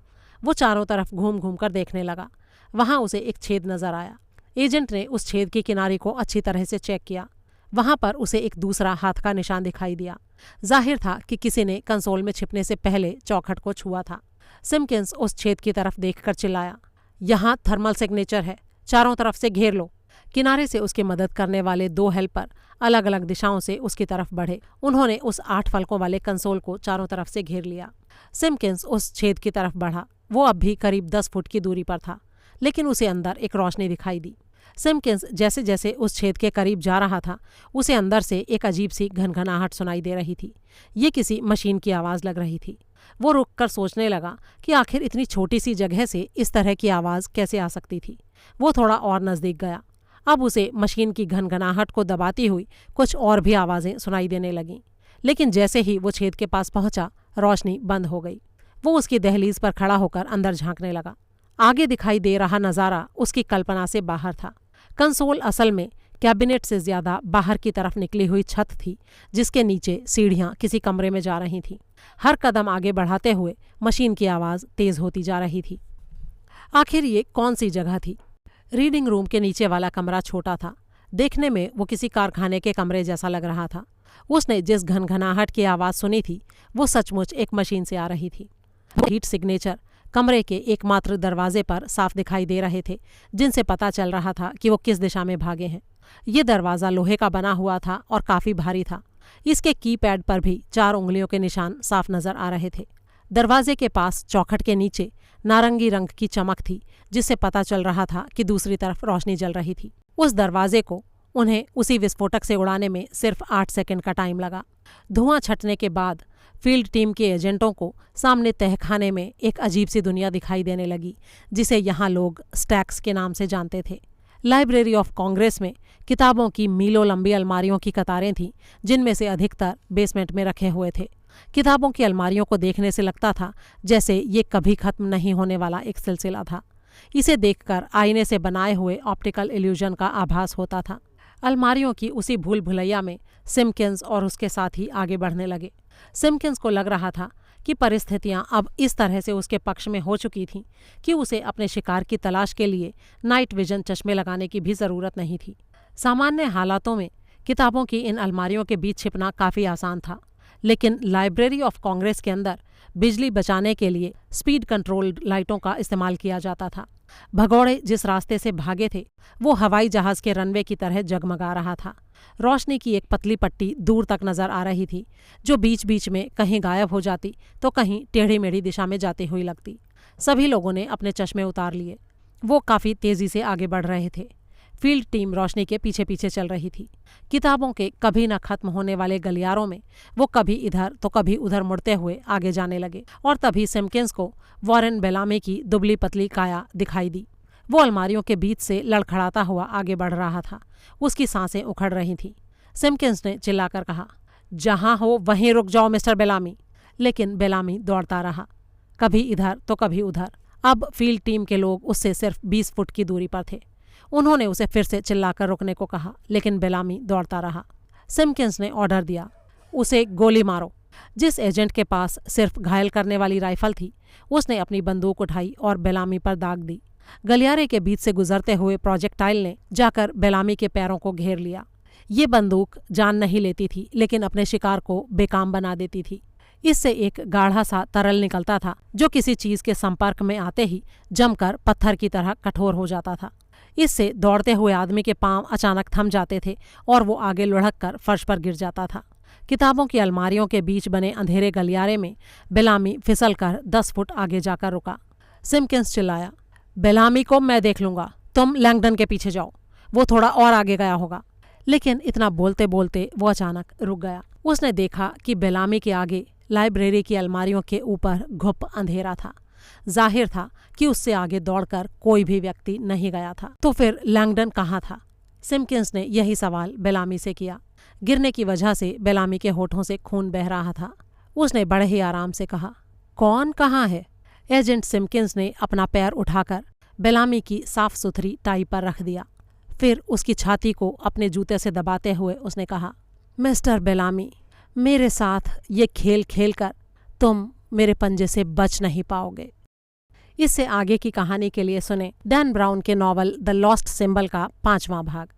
वो चारों तरफ घूम घूम कर देखने लगा। वहां उसे एक छेद नजर आया। एजेंट ने उस छेद की किनारे को अच्छी तरह से चेक किया। वहां पर उसे एक दूसरा हाथ का निशान दिखाई दिया। जाहिर था कि किसी ने कंसोल में छिपने से पहले चौखट को छुआ था। सिम्किंस उस छेद की तरफ देखकर चिल्लाया, यहाँ थर्मल सिग्नेचर है, चारों तरफ से घेर लो। किनारे से उसकी मदद करने वाले 2 हेल्पर अलग अलग दिशाओं से उसकी तरफ बढ़े। उन्होंने उस 8 फलकों वाले कंसोल को चारों तरफ से घेर लिया। सिम्किंस उस छेद की तरफ बढ़ा। वो अब भी करीब 10 फुट की दूरी पर था, लेकिन उसे अंदर एक रोशनी दिखाई दी। सिम्किंस जैसे जैसे उस छेद के करीब जा रहा था, उसे अंदर से एक अजीब सी घनघनाहट सुनाई दे रही थी। ये किसी मशीन की आवाज़ लग रही थी। वो रुक कर सोचने लगा कि आखिर इतनी छोटी सी जगह से इस तरह की आवाज़ कैसे आ सकती थी। वो थोड़ा और नज़दीक गया। अब उसे मशीन की घनघनाहट को दबाती हुई कुछ और भी आवाज़ें सुनाई देने लगीं। लेकिन जैसे ही वो छेद के पास पहुंचा, रोशनी बंद हो गई। वो उसकी दहलीज पर खड़ा होकर अंदर झांकने लगा। आगे दिखाई दे रहा नज़ारा उसकी कल्पना से बाहर था। कंसोल असल में कैबिनेट से ज्यादा बाहर की तरफ निकली हुई छत थी, जिसके नीचे सीढ़ियां किसी कमरे में जा रही थीं। हर कदम आगे बढ़ाते हुए मशीन की आवाज़ तेज होती जा रही थी। आखिर ये कौन सी जगह थी? रीडिंग रूम के नीचे वाला कमरा छोटा था। देखने में वो किसी कारखाने के कमरे जैसा लग रहा था। उसने जिस घनघनाहट की आवाज़ सुनी थी, वो सचमुच एक मशीन से आ रही थी। हीट सिग्नेचर कमरे के एकमात्र दरवाजे पर साफ दिखाई दे रहे थे, जिनसे पता चल रहा था कि वो किस दिशा में भागे हैं। ये दरवाज़ा लोहे का बना हुआ था और काफ़ी भारी था। इसके कीपैड पर भी 4 उंगलियों के निशान साफ नजर आ रहे थे। दरवाजे के पास चौखट के नीचे नारंगी रंग की चमक थी, जिससे पता चल रहा था कि दूसरी तरफ रोशनी जल रही थी। उस दरवाजे को उन्हें उसी विस्फोटक से उड़ाने में सिर्फ 8 सेकंड का टाइम लगा। धुआं छटने के बाद फील्ड टीम के एजेंटों को सामने तहखाने में एक अजीब सी दुनिया दिखाई देने लगी, जिसे यहाँ लोग स्टैक्स के नाम से जानते थे। लाइब्रेरी ऑफ कांग्रेस में किताबों की मीलों लंबी अलमारियों की कतारें थीं, जिनमें से अधिकतर बेसमेंट में रखे हुए थे। किताबों की अलमारियों को देखने से लगता था जैसे ये कभी खत्म नहीं होने वाला एक सिलसिला था। इसे देखकर आईने से बनाए हुए ऑप्टिकल इल्यूजन का आभास होता था। अलमारियों की उसी भूल भुलैया में सिम्किंस और उसके साथी आगे बढ़ने लगे। सिम्किंस को लग रहा था कि परिस्थितियां अब इस तरह से उसके पक्ष में हो चुकी थीं कि उसे अपने शिकार की तलाश के लिए नाइट विजन चश्मे लगाने की भी ज़रूरत नहीं थी। सामान्य हालातों में किताबों की इन अलमारियों के बीच छिपना काफ़ी आसान था, लेकिन लाइब्रेरी ऑफ कांग्रेस के अंदर बिजली बचाने के लिए स्पीड कंट्रोल्ड लाइटों का इस्तेमाल किया जाता था। भगौड़े जिस रास्ते से भागे थे, वो हवाई जहाज़ के रनवे की तरह जगमगा रहा था। रोशनी की एक पतली पट्टी दूर तक नजर आ रही थी, जो बीच बीच में कहीं गायब हो जाती तो कहीं टेढ़ी मेढ़ी दिशा में जाती हुई लगती। सभी लोगों ने अपने चश्मे उतार लिए। वो काफ़ी तेज़ी से आगे बढ़ रहे थे। फील्ड टीम रोशनी के पीछे पीछे चल रही थी। किताबों के कभी न खत्म होने वाले गलियारों में वो कभी इधर तो कभी उधर मुड़ते हुए आगे जाने लगे। और तभी सिम्किंस को वॉरेन बेलामी की दुबली पतली काया दिखाई दी। वो अलमारियों के बीच से लड़खड़ाता हुआ आगे बढ़ रहा था। उसकी सांसें उखड़ रही थीं। सिम्किंस ने चिल्लाकर कहा, जहां हो वहीं रुक जाओ मिस्टर बेलामी। लेकिन बेलामी दौड़ता रहा, कभी इधर तो कभी उधर। अब फील्ड टीम के लोग उससे सिर्फ 20 फुट की दूरी पर थे। उन्होंने उसे फिर से चिल्लाकर रुकने को कहा, लेकिन बेलामी दौड़ता रहा। सिम्किंस ने ऑर्डर दिया, उसे गोली मारो। जिस एजेंट के पास सिर्फ घायल करने वाली राइफल थी, उसने अपनी बंदूक उठाई और बेलामी पर दाग दी। गलियारे के बीच से गुजरते हुए प्रोजेक्टाइल ने जाकर बेलामी के पैरों को घेर लिया। ये बंदूक जान नहीं लेती थी, लेकिन अपने शिकार को बेकाम बना देती थी। इससे एक गाढ़ा सा तरल निकलता था, जो किसी चीज के संपर्क में आते ही जमकर पत्थर की तरह कठोर हो जाता था। इससे दौड़ते हुए आदमी के पांव अचानक थम जाते थे और वो आगे लुढ़क कर फर्श पर गिर जाता था। किताबों की अलमारियों के बीच बने अंधेरे गलियारे में बेलामी फिसल कर 10 फुट आगे जाकर रुका। सिम्किंस चिल्लाया, बेलामी को मैं देख लूंगा, तुम लैंगडन के पीछे जाओ, वो थोड़ा और आगे गया होगा। लेकिन इतना बोलते बोलते वो अचानक रुक गया। उसने देखा कि बेलामी के आगे लाइब्रेरी की अलमारियों के ऊपर घुप अंधेरा था। जाहिर था कि उससे आगे दौड़कर कोई भी व्यक्ति नहीं गया था। तो फिर लैंगडन कहाँ था? सिम्किंस ने यही सवाल बेलामी से किया। गिरने की वजह से बेलामी के होठों से खून बह रहा था। उसने बड़े ही आराम से कहा, कौन कहाँ है? एजेंट सिम्किंस ने अपना पैर उठाकर बेलामी की साफ सुथरी टाई पर रख दिया। फिर उसकी छाती को अपने जूते से दबाते हुए उसने कहा, मिस्टर बेलामी, मेरे साथ ये खेल खेल कर तुम मेरे पंजे से बच नहीं पाओगे। इससे आगे की कहानी के लिए सुने डैन ब्राउन के नॉवल द लॉस्ट सिंबल का 5वां भाग।